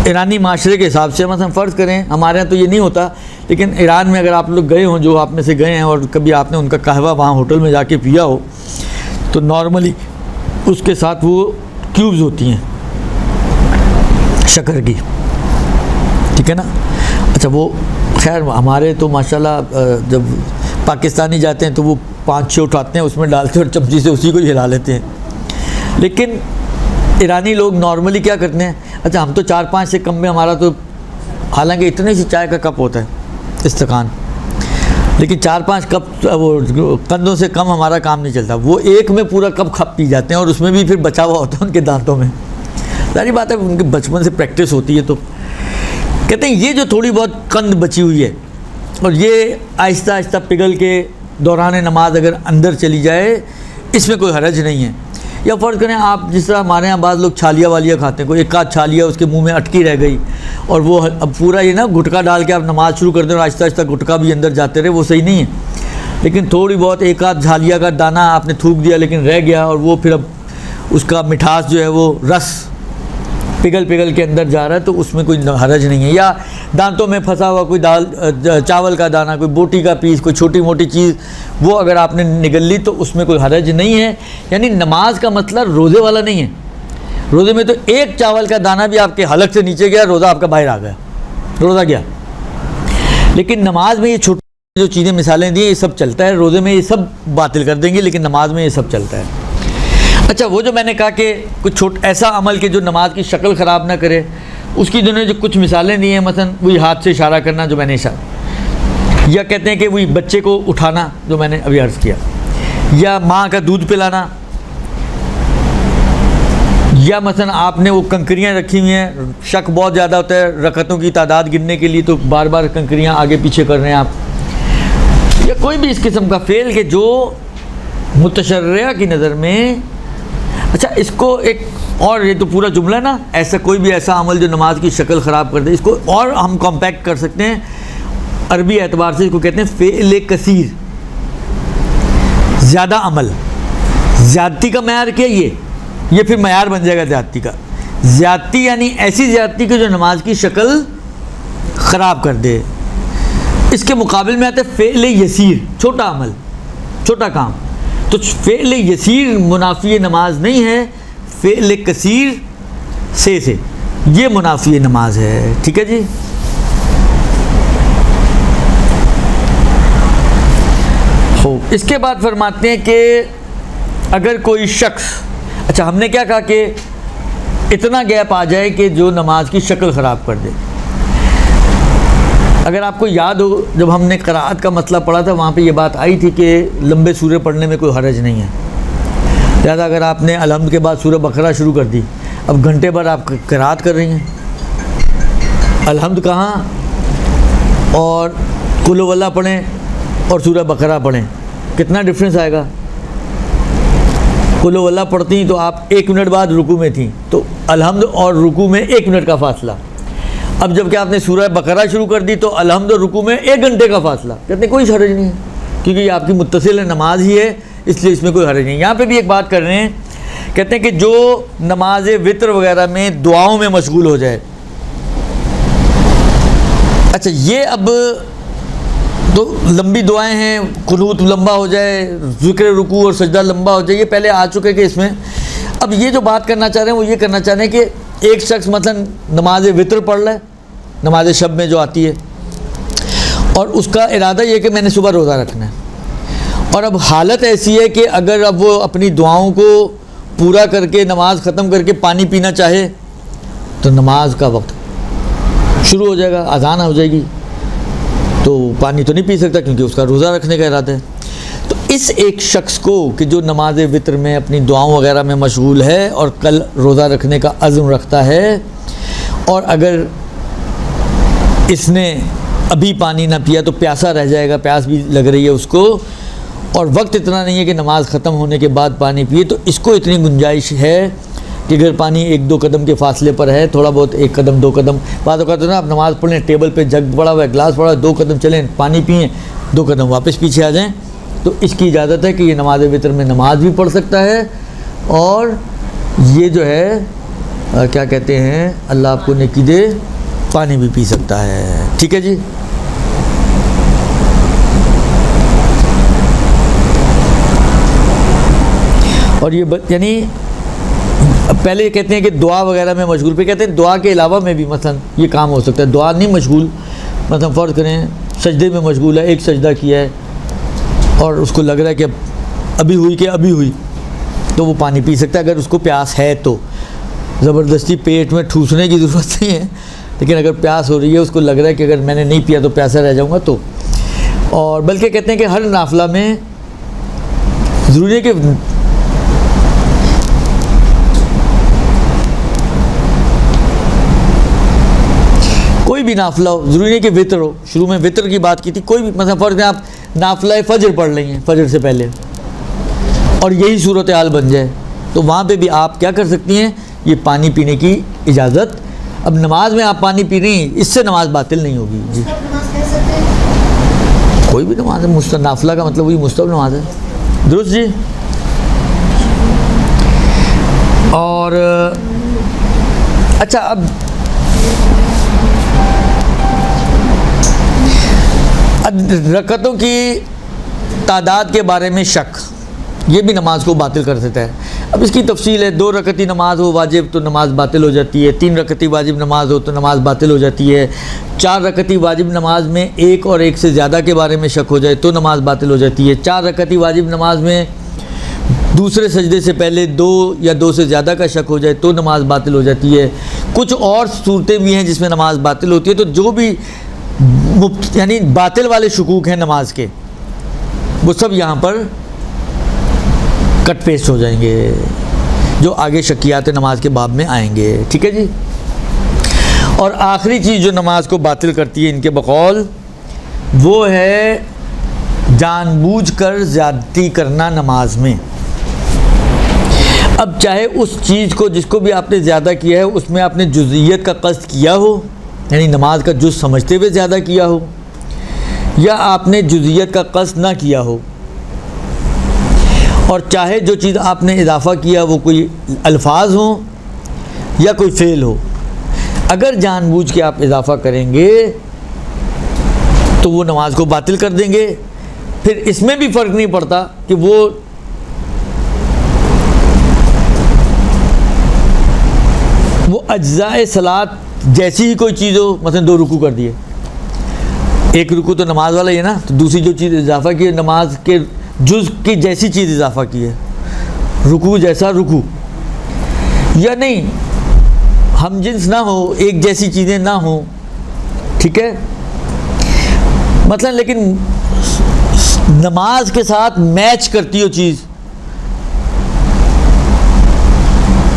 [SPEAKER 1] ایرانی معاشرے کے حساب سے، مثلا فرض کریں ہمارے یہاں تو یہ نہیں ہوتا، لیکن ایران میں اگر آپ لوگ گئے ہوں، جو آپ میں سے گئے ہیں اور کبھی آپ نے ان کا قہوہ وہاں ہوٹل میں جا کے پیا ہو، تو نارملی اس کے ساتھ وہ کیوبز ہوتی ہیں شکر کی، ٹھیک ہے نا۔ اچھا وہ خیر ہمارے تو ماشاءاللہ جب پاکستانی جاتے ہیں تو وہ 5-6 اٹھاتے ہیں، اس میں ڈالتے ہیں اور چمچی سے اسی کو ہلا لیتے ہیں، لیکن ایرانی لوگ نارملی کیا کرتے ہیں، اچھا ہم تو 4-5 سے کم میں ہمارا تو، حالانکہ اتنے سی چائے کا کپ ہوتا ہے استقان، لیکن 4-5 کپ وہ کندھوں سے کم ہمارا کام نہیں چلتا، وہ ایک میں پورا کپ کھپ پی جاتے ہیں، اور اس میں بھی پھر بچا ہوا ہوتا ہے ان کے دانتوں میں، ظاہری بات ہے ان کے بچپن سے پریکٹس ہوتی ہے۔ تو کہتے ہیں یہ جو تھوڑی بہت قند بچی ہوئی ہے اور یہ آہستہ آہستہ پگھل کے دوران نماز اگر اندر چلی جائے، اس میں کوئی حرج نہیں ہے۔ یا فرض کریں آپ جس طرح ہمارے ہاں بعض لوگ چھالیاں والیاں کھاتے ہیں، کوئی ایک آدھ چھالیا اس کے منہ میں اٹکی رہ گئی اور وہ اب پورا یہ نا گٹکا ڈال کے آپ نماز شروع کر دیں اور آہستہ آہستہ گٹکا بھی اندر جاتے رہے، وہ صحیح نہیں ہے۔ لیکن تھوڑی بہت ایک آدھ چھالیا کا دانہ آپ نے تھوک دیا لیکن رہ گیا، اور وہ پھر اب اس کا مٹھاس جو ہے وہ رس پگھل کے اندر جا رہا ہے، تو اس میں کوئی حرج نہیں ہے۔ یا دانتوں میں پھنسا ہوا کوئی دال چاول کا دانہ، کوئی بوٹی کا پیس، کوئی چھوٹی موٹی چیز، وہ اگر آپ نے نگل لی تو اس میں کوئی حرج نہیں ہے۔ یعنی نماز کا مسئلہ روزے والا نہیں ہے، روزے میں تو ایک چاول کا دانہ بھی آپ کے حلق سے نیچے گیا، روزہ آپ کا باہر آ گیا، روزہ گیا۔ لیکن نماز میں یہ چھوٹی جو چیزیں مثالیں دی یہ سب چلتا ہے، روزے میں یہ سب باطل کر دیں گے، لیکن نماز میں یہ سب چلتا ہے۔ اچھا وہ جو میں نے کہا کہ کچھ ایسا عمل کہ جو نماز کی شکل خراب نہ کرے، اس کی جو کچھ مثالیں دی ہیں، مثلا وہی ہاتھ سے اشارہ کرنا جو میں نے یا کہتے ہیں کہ وہی بچے کو اٹھانا جو میں نے ابھی عرض کیا، یا ماں کا دودھ پلانا، یا مثلا آپ نے وہ کنکریاں رکھی ہوئی ہیں، شک بہت زیادہ ہوتا ہے رکعتوں کی تعداد گننے کے لیے، تو بار بار کنکریاں آگے پیچھے کر رہے ہیں آپ، یا کوئی بھی اس قسم کا فعل کہ جو متشرعہ کی نظر میں، اچھا اس کو ایک اور، یہ تو پورا جملہ نا، ایسا کوئی بھی ایسا عمل جو نماز کی شکل خراب کر دے، اس کو اور ہم کمپیکٹ کر سکتے ہیں عربی اعتبار سے، اس کو کہتے ہیں فعل کثیر، زیادہ عمل۔ زیادتی کا معیار کیا، یہ پھر معیار بن جائے گا زیادتی کا۔ زیادتی یعنی ایسی زیادتی کہ جو نماز کی شکل خراب کر دے۔ اس کے مقابل میں آتا ہے فعل یسیر، چھوٹا عمل، چھوٹا کام۔ تو فعل یسیر منافی نماز نہیں ہے، فعل کثیر سے یہ منافی نماز ہے، ٹھیک ہے جی۔ اس کے بعد فرماتے ہیں کہ اگر کوئی شخص، اچھا ہم نے کیا کہا کہ اتنا گیپ آ جائے کہ جو نماز کی شکل خراب کر دے۔ اگر آپ کو یاد ہو جب ہم نے قراءت کا مسئلہ پڑھا تھا، وہاں پہ یہ بات آئی تھی کہ لمبے سورے پڑھنے میں کوئی حرج نہیں ہے، لہٰذا اگر آپ نے الحمد کے بعد سورہ بقرہ شروع کر دی، اب گھنٹے بھر آپ قراءت کر رہی ہیں، الحمد کہاں اور قل هو اللہ پڑھیں اور سورہ بقرہ پڑھیں، کتنا ڈفرینس آئے گا؟ قل هو اللہ پڑھتی تو آپ 1 منٹ بعد رکوع میں تھیں، تو الحمد اور رکوع میں 1 منٹ کا فاصلہ۔ اب جب کہ آپ نے سورہ بقرہ شروع کر دی تو الحمد اور رکوع میں 1 گھنٹے کا فاصلہ، کہتے ہیں کوئی حرج نہیں ہے، کیونکہ یہ آپ کی متصل نماز ہی ہے، اس لیے اس میں کوئی حرج نہیں. یہاں پہ بھی ایک بات کر رہے ہیں, کہتے ہیں کہ جو نماز وطر وغیرہ میں دعاؤں میں مشغول ہو جائے. اچھا یہ اب تو لمبی دعائیں ہیں, قنوت لمبا ہو جائے, ذکر رکوع اور سجدہ لمبا ہو جائے, یہ پہلے آ چکے کہ اس میں. اب یہ جو بات کرنا چاہ رہے ہیں وہ یہ کرنا چاہ رہے ہیں کہ ایک شخص مثلا نماز وطر پڑھ رہا ہے, نماز شب میں جو آتی ہے, اور اس کا ارادہ یہ کہ میں نے صبح روزہ رکھنا ہے, اور اب حالت ایسی ہے کہ اگر اب وہ اپنی دعاؤں کو پورا کر کے نماز ختم کر کے پانی پینا چاہے تو نماز کا وقت شروع ہو جائے گا, اذان ہو جائے گی, تو پانی تو نہیں پی سکتا کیونکہ اس کا روزہ رکھنے کا ارادہ ہے. تو اس ایک شخص کو کہ جو نماز وطر میں اپنی دعاؤں وغیرہ میں مشغول ہے اور کل روزہ رکھنے کا عزم رکھتا ہے, اور اگر اس نے ابھی پانی نہ پیا تو پیاسا رہ جائے گا, پیاس بھی لگ رہی ہے اس کو, اور وقت اتنا نہیں ہے کہ نماز ختم ہونے کے بعد پانی پیے, تو اس کو اتنی گنجائش ہے کہ اگر پانی 1-2 قدم کے فاصلے پر ہے, تھوڑا بہت 1 قدم 2 قدم, بعض اوقات نا آپ نماز پڑھ لیں, ٹیبل پہ جگ پڑا ہوا ہے, گلاس پڑا ہوا ہے, 2 قدم چلیں پانی پئیں, 2 قدم واپس پیچھے آ جائیں, تو اس کی اجازت ہے کہ یہ نماز وطر میں نماز بھی پڑھ سکتا ہے, اور یہ جو ہے کیا کہتے ہیں, اللہ آپ کو نیکی دے, پانی بھی پی سکتا ہے. ٹھیک ہے جی. اور یہ یعنی پہلے کہتے ہیں کہ دعا وغیرہ میں مشغول, پہ کہتے ہیں دعا کے علاوہ میں بھی مثلا یہ کام ہو سکتا ہے. دعا نہیں مشغول, مثلا فرض کریں سجدے میں مشغول ہے, ایک سجدہ کیا ہے اور اس کو لگ رہا ہے کہ ابھی ہوئی, تو وہ پانی پی سکتا ہے اگر اس کو پیاس ہے تو. زبردستی پیٹ میں ٹھوسنے کی ضرورت نہیں ہے, لیکن اگر پیاس ہو رہی ہے, اس کو لگ رہا ہے کہ اگر میں نے نہیں پیا تو پیاسا رہ جاؤں گا تو. اور بلکہ کہتے ہیں کہ ہر نافلہ میں ضروری ہے کہ کوئی بھی نافلہ ہو, ضروری نہیں کہ وطر ہو. شروع میں وطر کی بات کی تھی, کوئی بھی مثلا فرض میں آپ نافلہ فجر پڑھ رہی ہیں, فجر سے پہلے, اور یہی صورتحال بن جائے, تو وہاں پہ بھی آپ کیا کر سکتی ہیں, یہ پانی پینے کی اجازت. اب نماز میں آپ پانی پی رہی ہیں, اس سے نماز باطل نہیں ہوگی. جی کوئی بھی نماز ہے, نافلہ کا مطلب وہی مستحب نماز ہے. درست جی. اور اچھا اب رکعتوں کی تعداد کے بارے میں شک, یہ بھی نماز کو باطل کر دیتا ہے. اب اس کی تفصیل ہے, 2 رکعتی نماز ہو واجب تو نماز باطل ہو جاتی ہے, 3 رکعتی واجب نماز ہو تو نماز باطل ہو جاتی ہے, 4 رکعتی واجب نماز میں ایک اور ایک سے زیادہ کے بارے میں شک ہو جائے تو نماز باطل ہو جاتی ہے, 4 رکعتی واجب نماز میں دوسرے سجدے سے پہلے 2 یا 2 سے زیادہ کا شک ہو جائے تو نماز باطل ہو جاتی ہے. کچھ اور صورتیں بھی ہیں جس میں نماز باطل ہوتی ہے. تو جو بھی یعنی باطل والے شکوک ہیں نماز کے, وہ سب یہاں پر کٹ پیسٹ ہو جائیں گے, جو آگے شکیات نماز کے باب میں آئیں گے. ٹھیک ہے جی. اور آخری چیز جو نماز کو باطل کرتی ہے ان کے بقول, وہ ہے جان بوجھ کر زیادتی کرنا نماز میں. اب چاہے اس چیز کو جس کو بھی آپ نے زیادہ کیا ہے اس میں آپ نے جزئیت کا قصد کیا ہو, یعنی نماز کا جز سمجھتے ہوئے زیادہ کیا ہو, یا آپ نے جزئیت کا قصد نہ کیا ہو, اور چاہے جو چیز آپ نے اضافہ کیا وہ کوئی الفاظ ہوں یا کوئی فعل ہو, اگر جان بوجھ کے آپ اضافہ کریں گے تو وہ نماز کو باطل کر دیں گے. پھر اس میں بھی فرق نہیں پڑتا کہ وہ اجزائے صلاۃ جیسی ہی کوئی چیز ہو, مثلا 2 رکوع کر دیے, ایک رکوع تو نماز والا ہی ہے نا, تو دوسری جو چیز اضافہ کی ہے نماز کے جز کی جیسی چیز اضافہ کی ہے, رکوع جیسا رکوع, یا نہیں ہم جنس نہ ہو, ایک جیسی چیزیں نہ ہوں. ٹھیک ہے. مثلا لیکن نماز کے ساتھ میچ کرتی ہو چیز,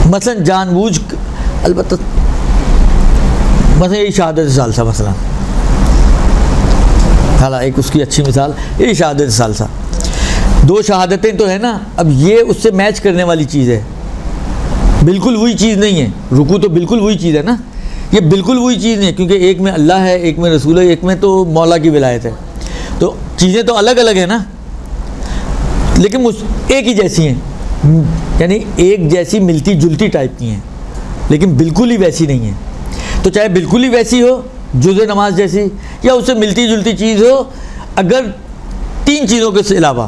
[SPEAKER 1] مثلا جان بوجھ, البتہ مثلا یہ شہادت ثالثہ, مثلا حالانکہ ایک اس کی اچھی مثال یہ شہادت ثالثہ, 2 شہادتیں تو ہے نا, اب یہ اس سے میچ کرنے والی چیز ہے, بالکل وہی چیز نہیں ہے. رکوع تو بالکل وہی چیز ہے نا, یہ بالکل وہی چیز نہیں ہے, کیونکہ ایک میں اللہ ہے, ایک میں رسول ہے, ایک میں تو مولا کی ولایت ہے, تو چیزیں تو الگ الگ ہیں نا. لیکن ایک ہی جیسی ہیں، یعنی ایک جیسی ملتی جلتی ٹائپ کی ہیں، لیکن بالکل ہی ویسی نہیں ہیں. تو چاہے بالکل ہی ویسی ہو جزء نماز جیسی، یا اس سے ملتی جلتی چیز ہو، اگر 3 چیزوں کے علاوہ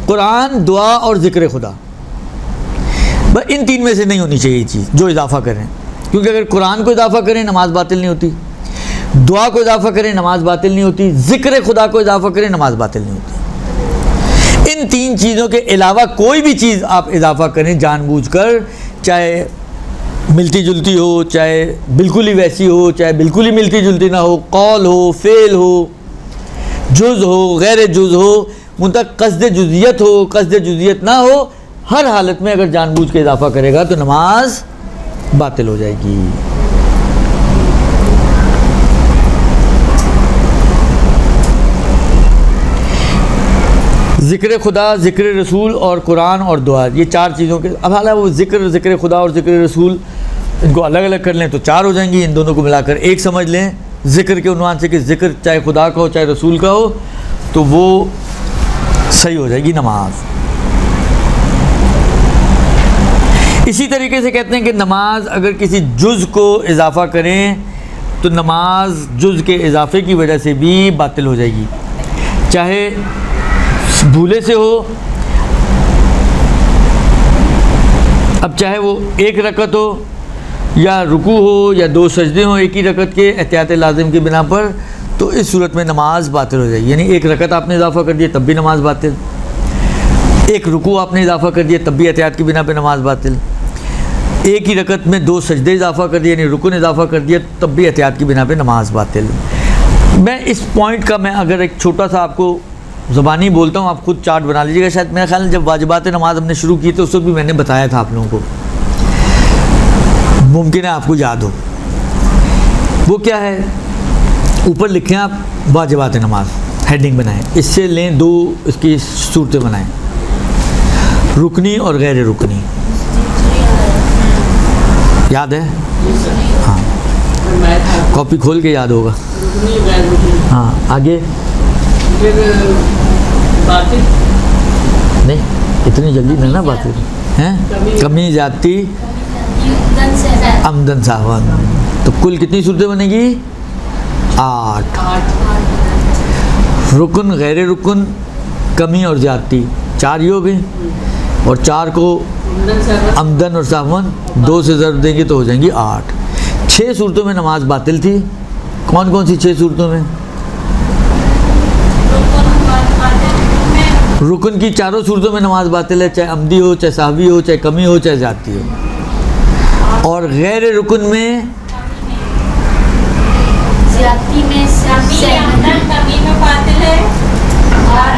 [SPEAKER 1] قرآن، دعا اور ذکر خدا، بس ان 3 میں سے نہیں ہونی چاہیے یہ چیز جو اضافہ کریں. کیونکہ اگر قرآن کو اضافہ کریں نماز باطل نہیں ہوتی، دعا کو اضافہ کریں نماز باطل نہیں ہوتی، ذکر خدا کو اضافہ کریں نماز باطل نہیں ہوتی. ان 3 چیزوں کے علاوہ کوئی بھی چیز آپ اضافہ کریں جان بوجھ کر، چاہے ملتی جلتی ہو، چاہے بالکل ہی ویسی ہو، چاہے بالکل ہی ملتی جلتی نہ ہو، قول ہو، فعل ہو، جز ہو، غیر جز ہو، منتہا قصد جزیت ہو، قصد جزیت نہ ہو، ہر حالت میں اگر جان بوجھ کے اضافہ کرے گا تو نماز باطل ہو جائے گی. ذکر خدا، ذکر رسول اور قرآن اور دعا، یہ 4 چیزوں کے، اب حالانکہ وہ ذکر خدا اور ذکر رسول ان کو الگ الگ کر لیں تو 4 ہو جائیں گی، ان دونوں کو ملا کر ایک سمجھ لیں ذکر کے عنوان سے، کہ ذکر چاہے خدا کا ہو چاہے رسول کا ہو تو وہ صحیح ہو جائے گی نماز. اسی طریقے سے کہتے ہیں کہ نماز اگر کسی جز کو اضافہ کریں تو نماز جز کے اضافے کی وجہ سے بھی باطل ہو جائے گی، چاہے بھولے سے ہو، اب چاہے وہ 1 رکعت ہو یا رکوع ہو یا 2 سجدے ہوں ایک ہی رکعت کے احتیاط لازم کی بنا پر، تو اس صورت میں نماز باطل ہو جائے گی. یعنی 1 رکعت آپ نے اضافہ کر دیا تب بھی نماز باطل، 1 رکوع آپ نے اضافہ کر دیا تب بھی احتیاط کی بنا پہ نماز باطل، 1 ہی رکعت میں 2 سجدے اضافہ کر دیا یعنی رکن اضافہ کر دیا تب بھی احتیاط کی بنا پہ نماز باطل. میں اس پوائنٹ کا میں اگر ایک چھوٹا سا آپ کو زبانی بولتا ہوں، آپ خود چارٹ بنا لیجیے گا. شاید میرا خیال ہے جب واجبات نماز ہم نے شروع کی تو اس وقت بھی میں نے بتایا تھا آپ لوگوں کو، ممکن ہے آپ کو یاد ہو. وہ کیا ہے؟ اوپر لکھیں آپ واجبات نماز، ہیڈنگ بنائیں، اس سے لیں 2 اس کی صورتیں بنائیں، رکنی اور غیر رکنی. یاد ہے؟ ہاں، کاپی کھول کے یاد ہوگا. ہاں آگے نہیں، اتنی جلدی نہیں نا باطل ہیں، کمی زیادتی عمدن سہون. تو کل کتنی صورتیں بنے گی؟ 8. رکن، غیر رکن، کمی اور زیادتی 4 ہی ہو گئے، اور 4 کو عمدن اور سہون 2 سے ضرب دیں گے تو ہو جائیں گی 8. 6 صورتوں میں نماز باطل تھی. کون کون سی 6 صورتوں میں؟ رکن کی 4 صورتوں میں نماز باطل ہے، چاہے عمدی ہو، چاہے سہوی ہو، چاہے کمی ہو، چاہے زیادتی ہو. اور غیر رکن میں
[SPEAKER 3] زیادتی میں باطل ہے، اور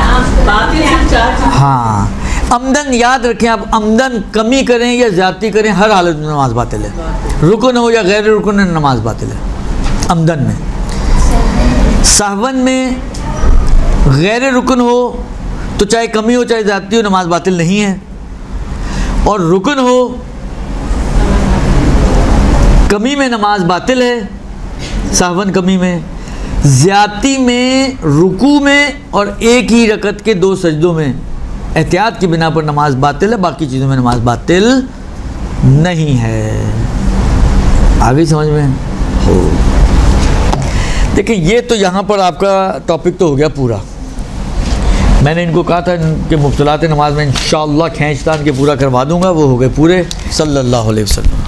[SPEAKER 1] ہاں عمدن یاد رکھیں آپ، عمدن کمی کریں یا زیادتی کریں ہر حالت میں نماز باطل ہے. رکن ہو یا غیر رکن ہے نماز باطل ہے عمدن میں. سہون میں غیر رکن ہو تو چاہے کمی ہو چاہے زیادتی ہو نماز باطل نہیں ہے، اور رکن ہو کمی میں نماز باطل ہے، سہون کمی میں، زیادتی میں، رکوع میں، اور 1 ہی رکعت کے 2 سجدوں میں احتیاط کی بنا پر نماز باطل ہے. باقی چیزوں میں نماز باطل نہیں ہے. آگے سمجھ میں ہو؟ دیکھیں یہ تو یہاں پر آپ کا ٹاپک تو ہو گیا پورا. میں نے ان کو کہا تھا کہ مبطلات نماز میں انشاءاللہ کھینچ تان کے پورا کروا دوں گا، وہ ہو گئے پورے. صلی اللہ علیہ وسلم.